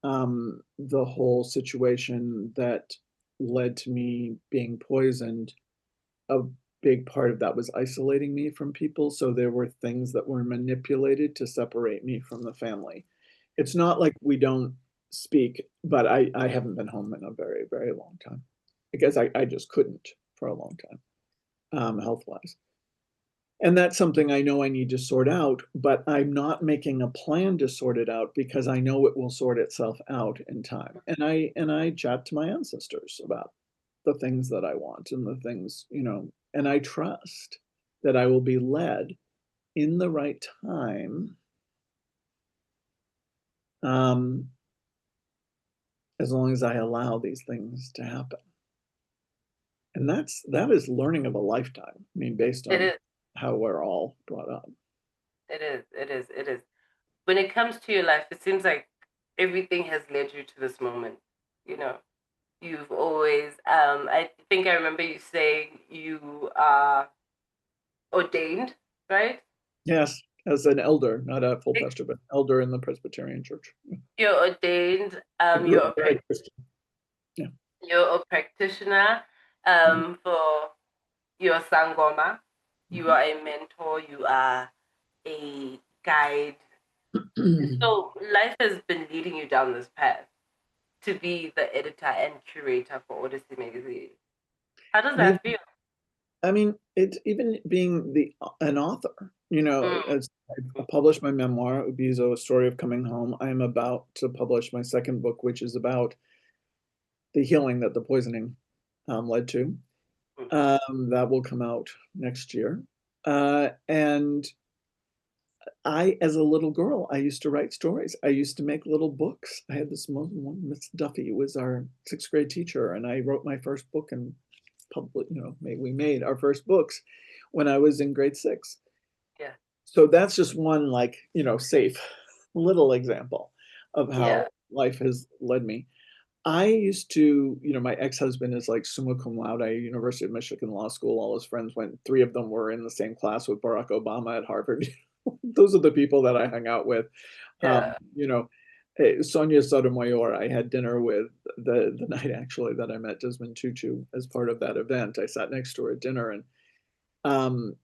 the whole situation that led to me being poisoned, a big part of that was isolating me from people. So there were things that were manipulated to separate me from the family. It's not like we don't speak, but I haven't been home in a very, very long time because I just couldn't for a long time, health wise. And that's something I know I need to sort out, but I'm not making a plan to sort it out because I know it will sort itself out in time. And I chat to my ancestors about the things that I want and the things, and I trust that I will be led in the right time, um, as long as I allow these things to happen. And that is learning of a lifetime. I mean, based it on is, how we're all brought up. it is, it is, it is. When it comes to your life, it seems like everything has led you to this moment. You know, you've always, I think I remember you saying you are ordained, right? Yes, as an elder, not a full pastor, but elder in the Presbyterian Church. You're ordained, I grew up very Christian. Yeah. you're a practitioner for your sangoma. You Mhm. are a mentor. You are a guide. So life has been leading you down this path to be the editor and curator for Odyssey Magazine. How does You that feel? I mean, it's even being an author. Mm. As I published my memoir, Ubizo, A Story of Coming Home. I am about to publish my second book, which is about the healing that the poisoning led to. Mm. That will come out next year. And as a little girl, I used to write stories. I used to make little books. I had this one, Miss Duffy was our sixth grade teacher, and I wrote my first book and we made our first books when I was in grade six. Yeah. So that's just one safe little example of how Yeah. life has led me. I used to, my ex-husband is like summa cum laude at University of Michigan Law School. All his friends went, three of them were in the same class with Barack Obama at Harvard. Those are the people that I hung out with. Um, Yeah. you know, Sonia Sotomayor, I had dinner with the night actually that I met Desmond Tutu as part of that event. I sat next to her at dinner, and um,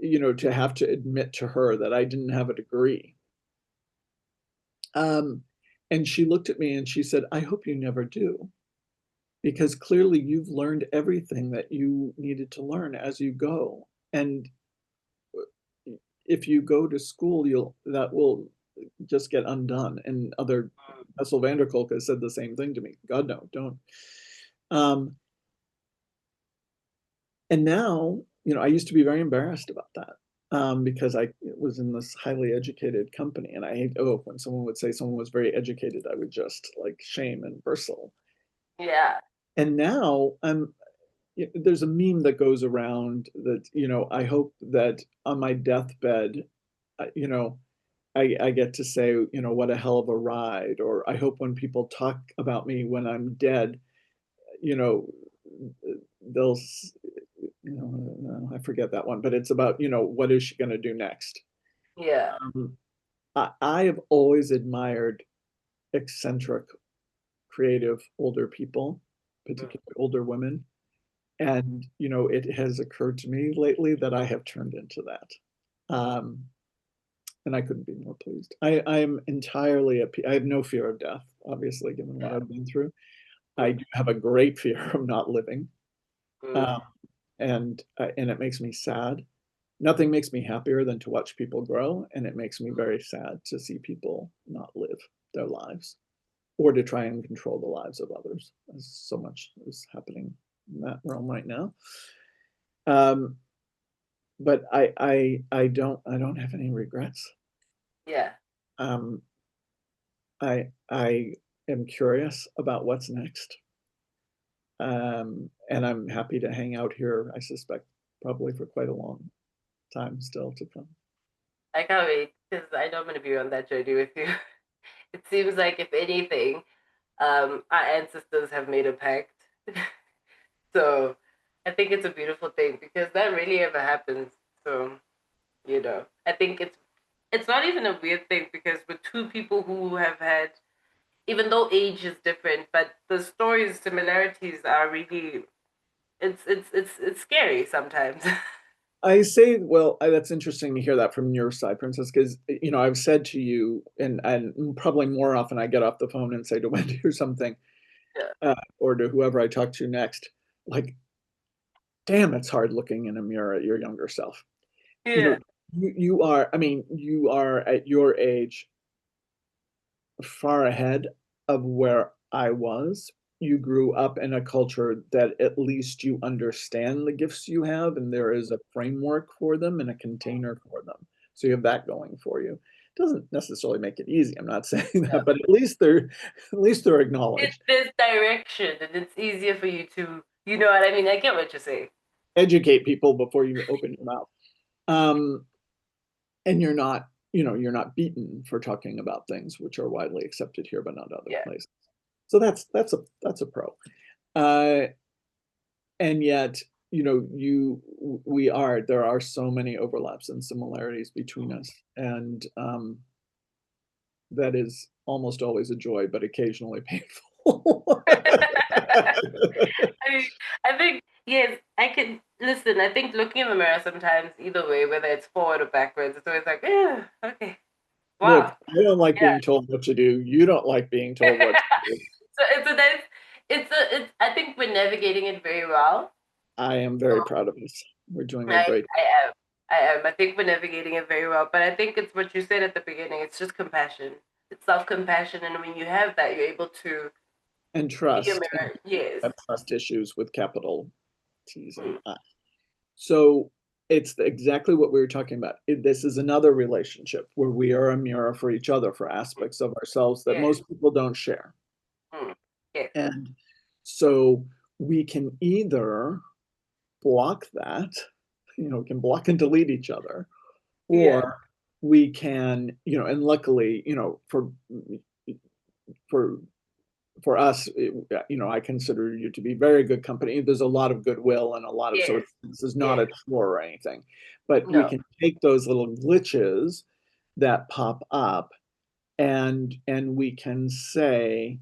to have to admit to her that I didn't have a degree. Um, and she looked at me and she said, I hope you never do, because clearly you've learned everything that you needed to learn as you go. And if you go to school, that will just get undone. And other Bessel van der Kolk has said the same thing to me. God, no, don't. Um, and now, I used to be very embarrassed about that. Because I was in this highly educated company, and when someone would say someone was very educated, I would just like shame and bristle. Yeah. And now there's a meme that goes around that, I hope that on my deathbed, you know, I get to say, what a hell of a ride, or I hope when people talk about me when I'm dead, you know, they'll, no, I forget that one, but it's about, what is she going to do next? Yeah. Um, I have always admired eccentric, creative older people, Mm. particularly older women. And, it has occurred to me lately that I have turned into that. Um, and I couldn't be more pleased. I am entirely at peace. I have no fear of death, obviously, given what Yeah. I've been through. I Mm. do have a great fear of not living. Um, Mm. and it makes me sad. Nothing makes me happier than to watch people grow, and it makes me very sad to see people not live their lives or to try and control the lives of others. As so much is happening in that realm right now. Um, but I don't have any regrets. Yeah. Um, I am curious about what's next. And I'm happy to hang out here, I suspect, probably for quite a long time still to come. I can't wait because I know I'm going to be on that journey with you. It seems like, if anything, our ancestors have made a pact. So I think it's a beautiful thing because that really ever happens. So, I think it's not even a weird thing because with two people who have had, even though age is different, but the stories similarities are really, it's scary sometimes. I say, well, that's interesting to hear that from your side, Princess, because I've said to you, and probably more often I get off the phone and say to Wendy or something, Yeah. or to whoever I talk to next, like, damn, it's hard looking in a mirror at your younger self. You know, Yeah. you are, I mean, you are at your age far ahead of where I was. You grew up in a culture that at least you understand the gifts you have, and there is a framework for them and a container for them. So you have that going for you. It doesn't necessarily make it easy. I'm not saying that, but at least they're acknowledged. There's direction and it's easier for you to, you know what I mean? I get what you're saying. Educate people before you open your mouth. Um, and you're not beaten for talking about things which are widely accepted here but not other Yeah. places. So that's a pro. Uh, and yet, there are so many overlaps and similarities between us, and that is almost always a joy, but occasionally painful. I think, yes, I can listen. I think looking in the mirror sometimes, either way, whether it's forward or backwards, it's always like, yeah, okay, Look, wow, I don't like yeah. being told what to do. You don't like being told what to do. So it's a nice, I think we're navigating it very well. I am So very proud of us. We're doing a I, great. I am. I am. I think we're navigating it very well. But I think it's what you said at the beginning. It's just compassion. It's self-compassion. And when you have that, you're able to And be a trust, and mirror. Yes. have trust issues with capital T's and Mm. I. So it's exactly what we were talking about. This is another relationship where we are a mirror for each other for aspects of ourselves that Yes. most people don't share. Mm. Yes. And so we can either block that, can block and delete each other, Yeah. or we can, and luckily, for for us, I consider you to be very good company. There's a lot of goodwill and a lot of, so Yes. this is not Yes. a chore or anything, but we No. can take those little glitches that pop up, and we can say,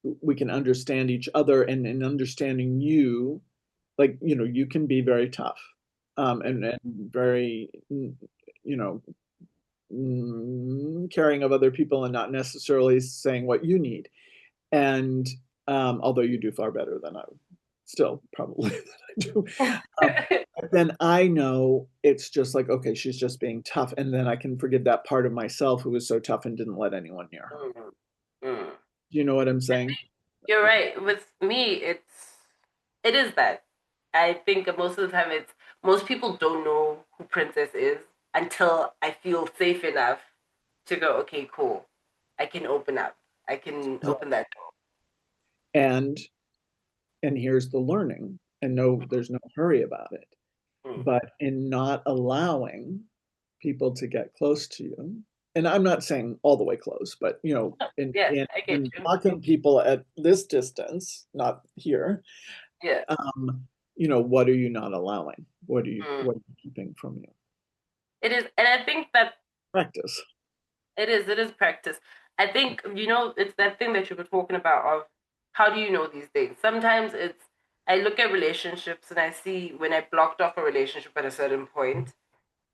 we can understand each other, and in understanding you, like, you can be very tough, and very, you know, caring of other people and not necessarily saying what you need. And although you do far better than I still probably than I do. Um, but then I know it's just like, okay, she's just being tough. And then I can forgive that part of myself who was so tough and didn't let anyone near her. Mm. Mm. Do you know what I'm saying? You're right. With me, it is that. I think most of the time it's most people don't know who Princess is until I feel safe enough to go, okay, cool. I can open up. I can open that And and here's the learning, and no, there's no hurry about it. door. Mm. But in not allowing people to get close to you, and I'm not saying all the way close, but in Yeah, in I get in you. blocking people at this distance, not here, Yeah. what are you not allowing? Mm. What are you keeping from you? It is, and I think that Practice. it is practice. I think, it's that thing that you were talking about of how do you know these things? Sometimes it's, I look at relationships and I see when I blocked off a relationship at a certain point,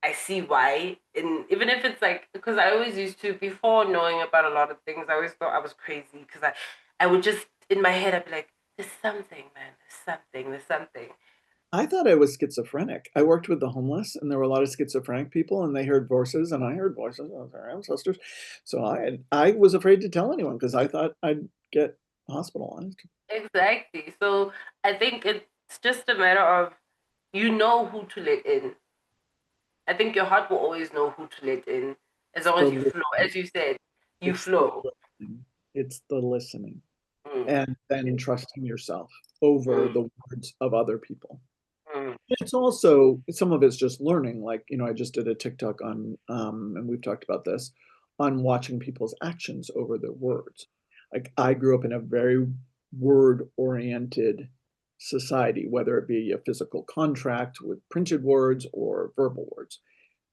I see why. And even if it's like, because I always used to, before knowing about a lot of things, I always thought I was crazy because I would just, in my head, I'd be like, there's something, man, there's something. I thought I was schizophrenic. I worked with the homeless, and there were a lot of schizophrenic people, and they heard voices, and I heard voices of our ancestors. So I was afraid to tell anyone because I thought I'd get hospitalized. Exactly. So I think it's just a matter of you know who to let in. I think your heart will always know who to let in as long The as you flow. listening. As you said, you It's the flow. listening. It's the listening, Mm, and then trusting yourself over mm, the words of other people. mm, It's also, some of it's just learning. Like, I just did a TikTok on, and we've talked about this, on watching people's actions over their words. Like, I grew up in a very word oriented society, whether it be a physical contract with printed words or verbal words.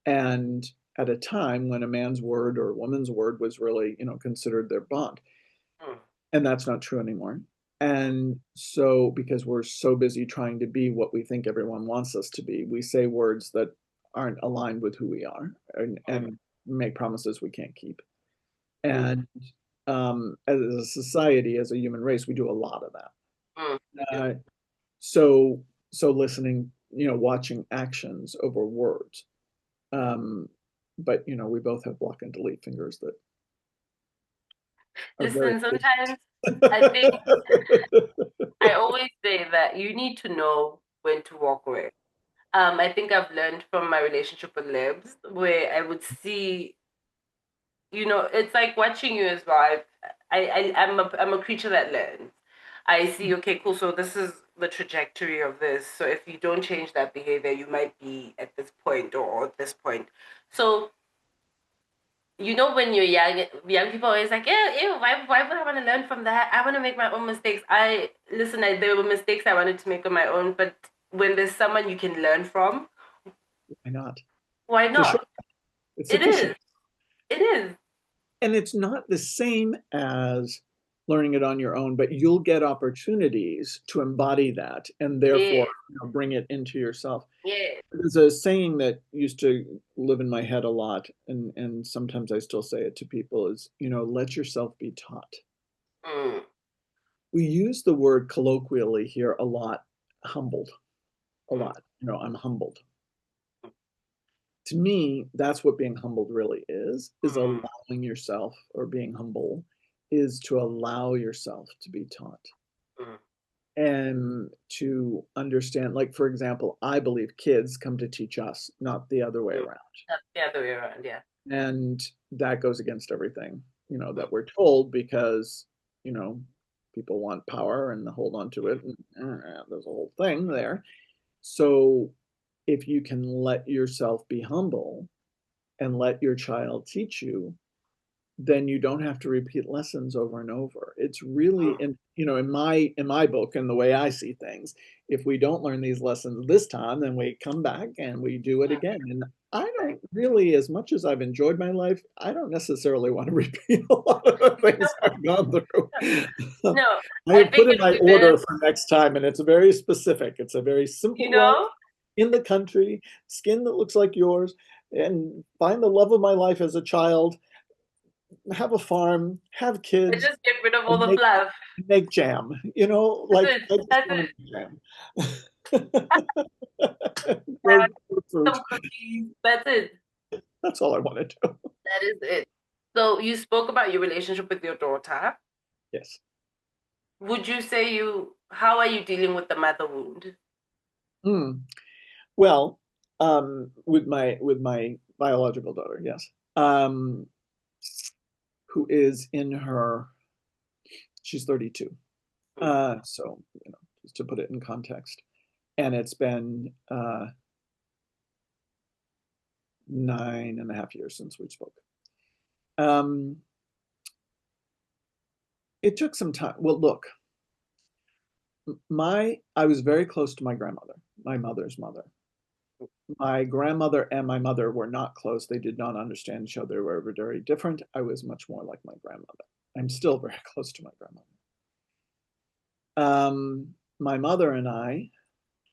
And at a time when a man's word or a woman's word was really, considered their bond. mm, And that's not true anymore. And so, because we're so busy trying to be what we think everyone wants us to be, we say words that aren't aligned with who we are, mm, and make promises we can't keep. mm, And as a society, as a human race, we do a lot of that. we do. Uh, so, so listening, watching actions over words. Um, but we both have block and delete fingers that are very Listen, sometimes I think efficient. I always say that you need to know when to walk away. I think I've learned from my relationship with Libs, where I would see, it's like watching you as well. I'm a creature that learns. I see, okay, cool. So this is the trajectory of this. So if you don't change that behavior, you might be at this point or at this point. So when you're young people are always like, yeah, ew, why would I want to learn from that? I want to make my own mistakes. There were mistakes I wanted to make on my own, but when there's someone you can learn from, Why not? why It's a short, not? it's It efficient. is. It is. And it's not the same as learning it on your own, but you'll get opportunities to embody that and therefore, Yes. bring it into yourself. Yes. There's a saying that used to live in my head a lot, and sometimes I still say it to people, is, let yourself be taught. Mm, We use the word colloquially here a lot, humbled, a mm, lot. I'm humbled. to me, that's what being humbled really is Mm, allowing yourself, or being humble is to allow yourself to be taught mm. and to understand. Like, for example, I believe kids come to teach us, not the other way Mm. around. That's the other way around, yeah. And that goes against everything, Mm, that we're told, because, you know, people want power and hold on to it. And there's a whole thing there. So if you can let yourself be humble and let your child teach you, then you don't have to repeat lessons over and over. It's really mm. in my book, and the way I see things, if we don't learn these lessons this time, then we come back and we do it Mm. again. And I Right. don't really, as much as I've enjoyed my life, I don't necessarily want to repeat a lot of the things I've gone through. No, I I have think put in it would my be order better, for next time, and it's very specific. It's a very you simple life know, in the country, skin that looks like yours, and find the love of my life as a child, have a farm, have and kids, just get rid of all and the make fluff. make jam. That's Like it. I just That's want it. to make jam. Have Grow fruit. some cookies. That's it. That's all I want to do. That is it. So you spoke about your relationship with your daughter. Yes. Would you say how are you dealing with the mother wound? Mm. Well, with my biological daughter, yes, who is in her, she's 32. Mm, So just to put it in context, and it's been 9.5 years since we spoke. Um, it took some time. Well, look, I was very close to my grandmother, my mother's mother. My grandmother and my mother were not close. They did not understand each other. They were very different. I was much more like my grandmother. I'm still very close to my grandmother. My mother and I,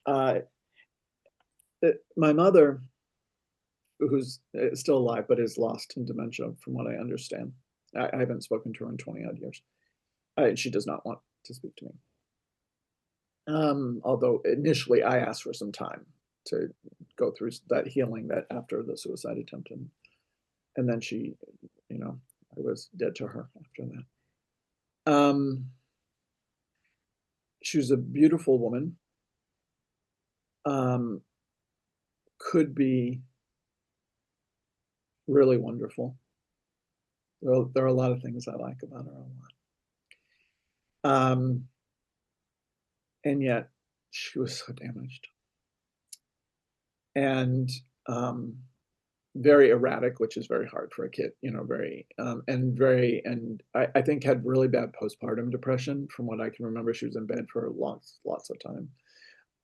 uh, my mother, who's still alive but is lost in dementia, from what I understand. I haven't spoken to her in 20 odd years. She does not want to speak to me. Although initially I asked for some time to go through that healing, that after the suicide attempt, and then she, I was dead to her after that. She was a beautiful woman. Um, could be really wonderful. There are a lot of things I like about her a lot. And yet she was so damaged and um, very erratic, which is very hard for a kid, very and I think had really bad postpartum depression. From what I can remember, she was in bed for lots of time,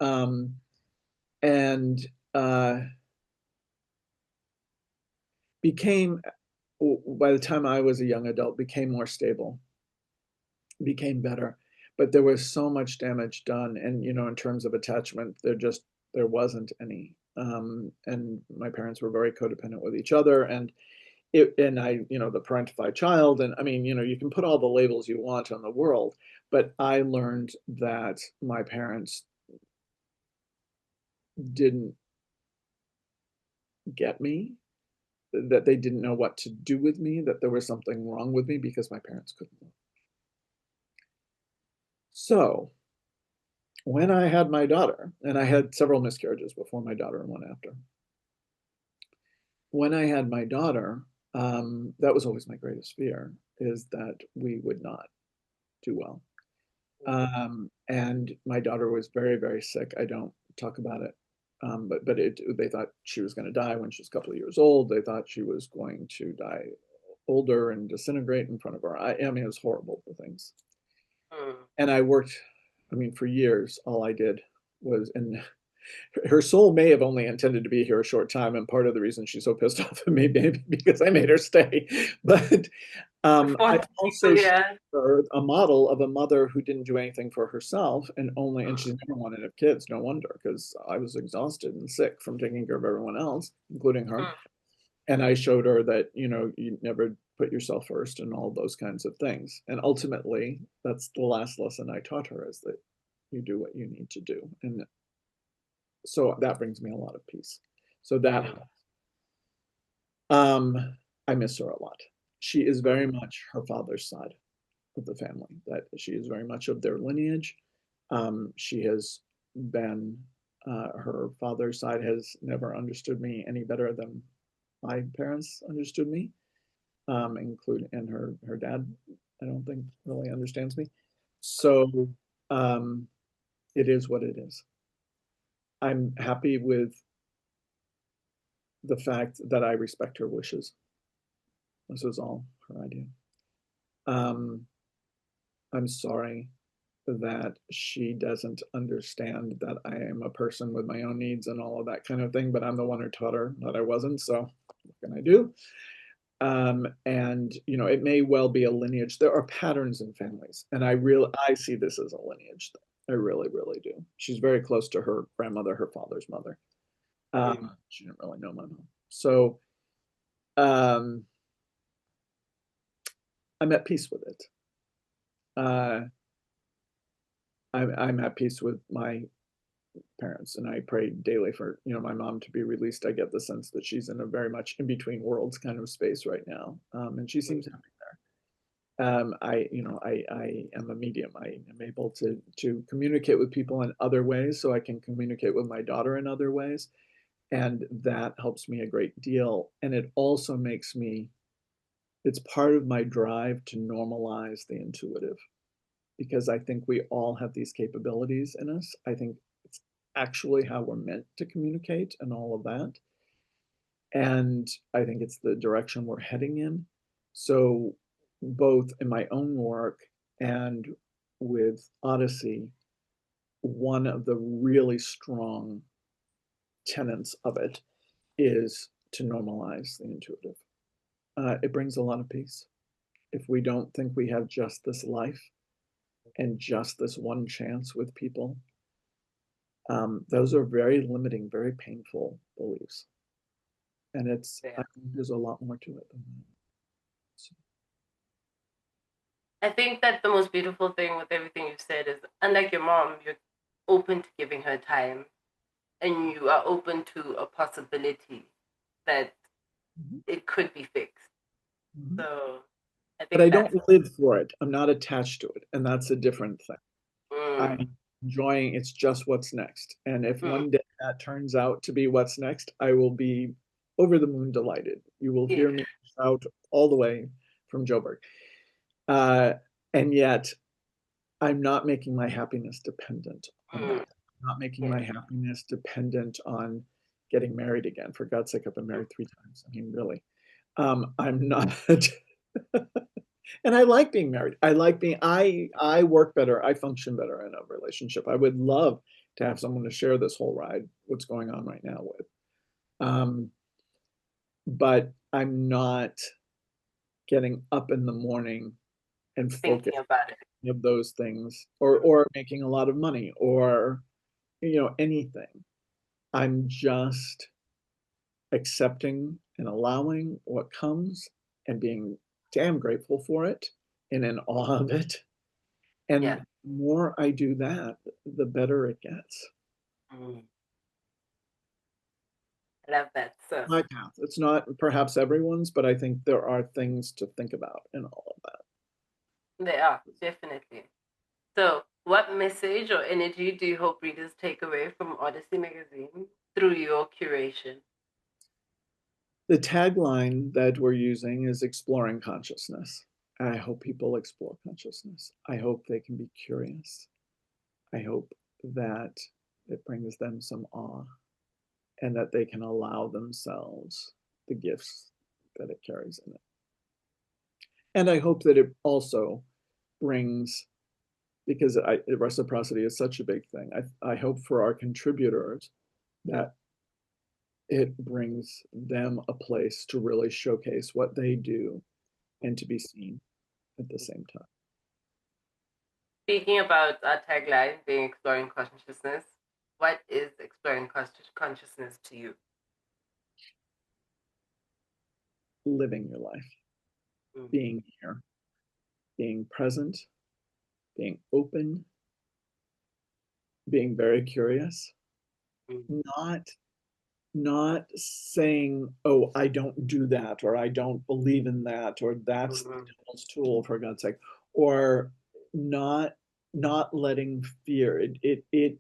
um, and became, by the time I was a young adult, became more stable, became better. But there was so much damage done, and in terms of attachment, there wasn't any. And my parents were very codependent with each other, and I, the parentified child, and I mean, you can put all the labels you want on the world, but I learned that my parents didn't get me, that they didn't know what to do with me, that there was something wrong with me because my parents couldn't. So when I had my daughter, and I had several miscarriages before my daughter and one after. When I had my daughter, that was always my greatest fear, is that we would not do well. And my daughter was very, very sick. I don't talk about it. But they thought she was going to die when she was a couple of years old. They thought she was going to die older and disintegrate in front of her. I mean, it was horrible, the things. mm. And I worked, I mean, for years, all I did was, and her soul may have only intended to be here a short time, and part of the reason she's so pissed off at me maybe because I made her stay. But I Responsible also people, showed yeah. her a model of a mother who didn't do anything for herself, and Mm, she's never wanted to have kids. No wonder, because I was exhausted and sick from taking care of everyone else, including her. mm, And I showed her that, you never put yourself first and all those kinds of things. And ultimately, that's the last lesson I taught her, is that you do what you need to do. And so that brings me a lot of peace. So that mm. helps. I miss her a lot. She is very much her father's side of the family, that she is very much of their lineage. She has been, her father's side has never understood me any better than my parents understood me, including, and her dad, I don't think really understands me. So um, it is what it is. I'm happy with the fact that I respect her wishes. This was all her idea. Um, I'm sorry that she doesn't understand that I am a person with my own needs and all of that kind of thing, but I'm the one who taught her that I wasn't. So what can I do? And you know, it may well be a lineage. There are patterns in families, and I see this as a lineage. I really, really do. She's very close to her grandmother, her father's mother. She didn't really know my mom. So um, I'm at peace with it. Uh, I'm at peace with my parents, and I pray daily for, you know, my mom to be released. I get the sense that she's in a very much in between worlds kind of space right now, and she seems happy there. I am a medium. I am able to communicate with people in other ways, so I can communicate with my daughter in other ways, and that helps me a great deal. And it also makes me, it's part of my drive to normalize the intuitive, because I think we all have these capabilities in us. I think it's actually how we're meant to communicate and all of that. And I think it's the direction we're heading in. So, both in my own work and with Odyssey, one of the really strong tenets of it is to normalize the intuitive. It brings a lot of peace. If we don't think we have just this life and just this one chance with people, those are very limiting, very painful beliefs. And I Yeah. think there's a lot more to it than that. So, I think that the most beautiful thing with everything you've said is, unlike your mom, you're open to giving her time and you are open to a possibility that mhm, it could be fixed. mhm. So I But think I don't that's live for it. I'm not attached to it. And that's a different thing. mm, I'm enjoying it's just what's next. And if mm, one day that turns out to be what's next, I will be over the moon delighted. You will yeah. hear me shout all the way from Joburg. Uh, and yet, I'm not making my happiness dependent on Mm, that. I'm not making yeah. my happiness dependent on getting married again. For God's sake, I've been married 3 times. I mean, really. I'm not, and I like being married. I like being, I work better. I function better in a relationship. I would love to have someone to share this whole ride, what's going on right now with. Um, but I'm not getting up in the morning and Thinking focusing about it. of those things, or making a lot of money, or anything. I'm just accepting and allowing what comes and being damn grateful for it and in awe of it. Yeah. And the more I do that, the better it gets. Mm, I love that. So My path. It's not perhaps everyone's, but I think there are things to think about in all of that. they are, definitely. So what message or energy do you hope readers take away from Odyssey Magazine through your curation? The tagline that we're using is exploring consciousness. I hope people explore consciousness. I hope they can be curious. I hope that it brings them some awe and that they can allow themselves the gifts that it carries in it. And I hope that it also brings, because reciprocity is such a big thing, I hope for our contributors that it brings them a place to really showcase what they do and to be seen at the same time. Speaking about our tagline being exploring consciousness, what is exploring consciousness to you? Living your life, Mm, being here, being present, being open, being very curious, mm, not not saying, oh, I don't do that, or I don't believe in that, or that's the Mhm. devil's tool, for God's sake, or not not letting fear it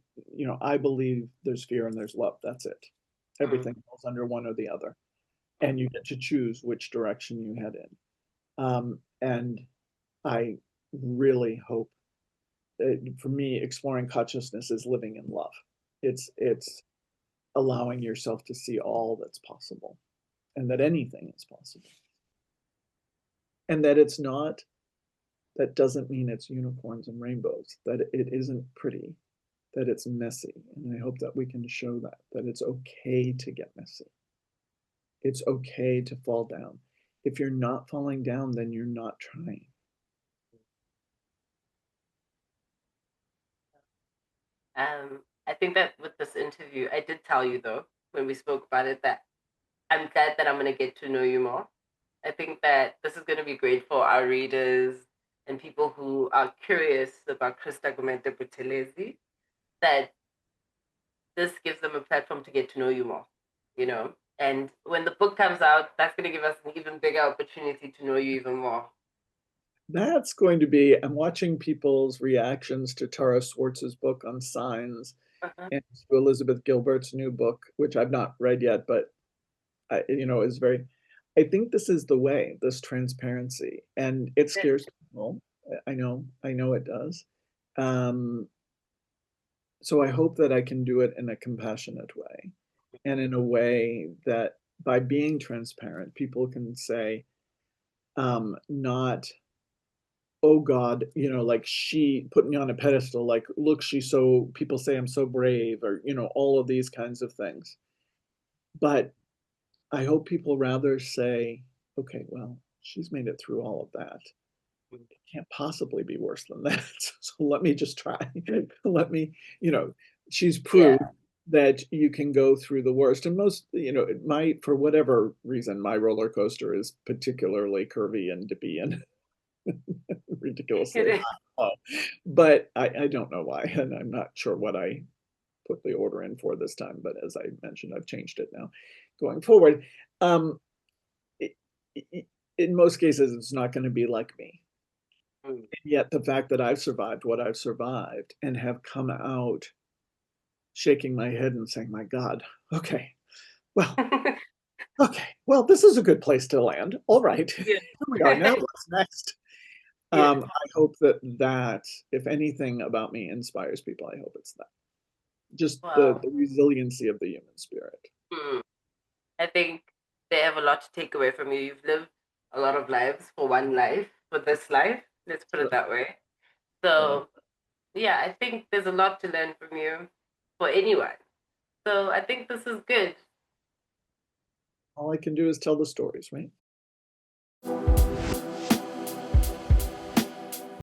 I believe there's fear and there's love. That's it. Mm. Everything falls under one or the other, and you get to choose which direction you head in. And I really hope that, for me, exploring consciousness is living in love. It's allowing yourself to see all that's possible, and that anything is possible, and that it's not, that doesn't mean it's unicorns and rainbows, that it isn't pretty, that it's messy. And I hope that we can show that it's okay to get messy. It's okay to fall down. If you're not falling down, then you're not trying. I think that with this interview, I did tell you though, when we spoke about it, that I'm glad that I'm going to get to know you more. I think that this is going to be great for our readers and people who are curious about Christa Gumede Buthelezi, that this gives them a platform to get to know you more, you know? And when the book comes out, that's going to give us an even bigger opportunity to know you even more. That's going to be, I'm watching people's reactions to Tara Swartz's book on signs Uh-huh. and to Elizabeth Gilbert's new book, which I've not read yet, but is very, I think this is the way, this transparency, and it scares people. I know it does. Um, so I hope that I can do it in a compassionate way, and in a way that by being transparent, people can say, not, oh God, like she put me on a pedestal, like, look, she's so, people say I'm so brave, or, all of these kinds of things. But I hope people rather say, okay, well, she's made it through all of that. It can't possibly be worse than that. So let me just try. Let me, she's Yeah. proved that you can go through the worst. And most, it might, for whatever reason, my roller coaster is particularly curvy and dippy and ridiculously high. But I don't know why. And I'm not sure what I put the order in for this time. But as I mentioned, I've changed it now going forward. Um, it, in most cases, it's not going to be like me. Mm. And yet, the fact that I've survived what I've survived and have come out shaking my head and saying, my God, okay, well, okay, well, this is a good place to land. All right, here Yeah. we are. Now, what's next? Yeah. I hope that, if anything about me inspires people, I hope it's that. Just the, Wow. the resiliency of the human spirit. Mm. I think they have a lot to take away from you. You've lived a lot of lives for one life, for this life. Let's put it Sure. that way. Right. So, yeah, I think there's a lot to learn from you for anyone. So, I think this is good. All I can do is tell the stories, right?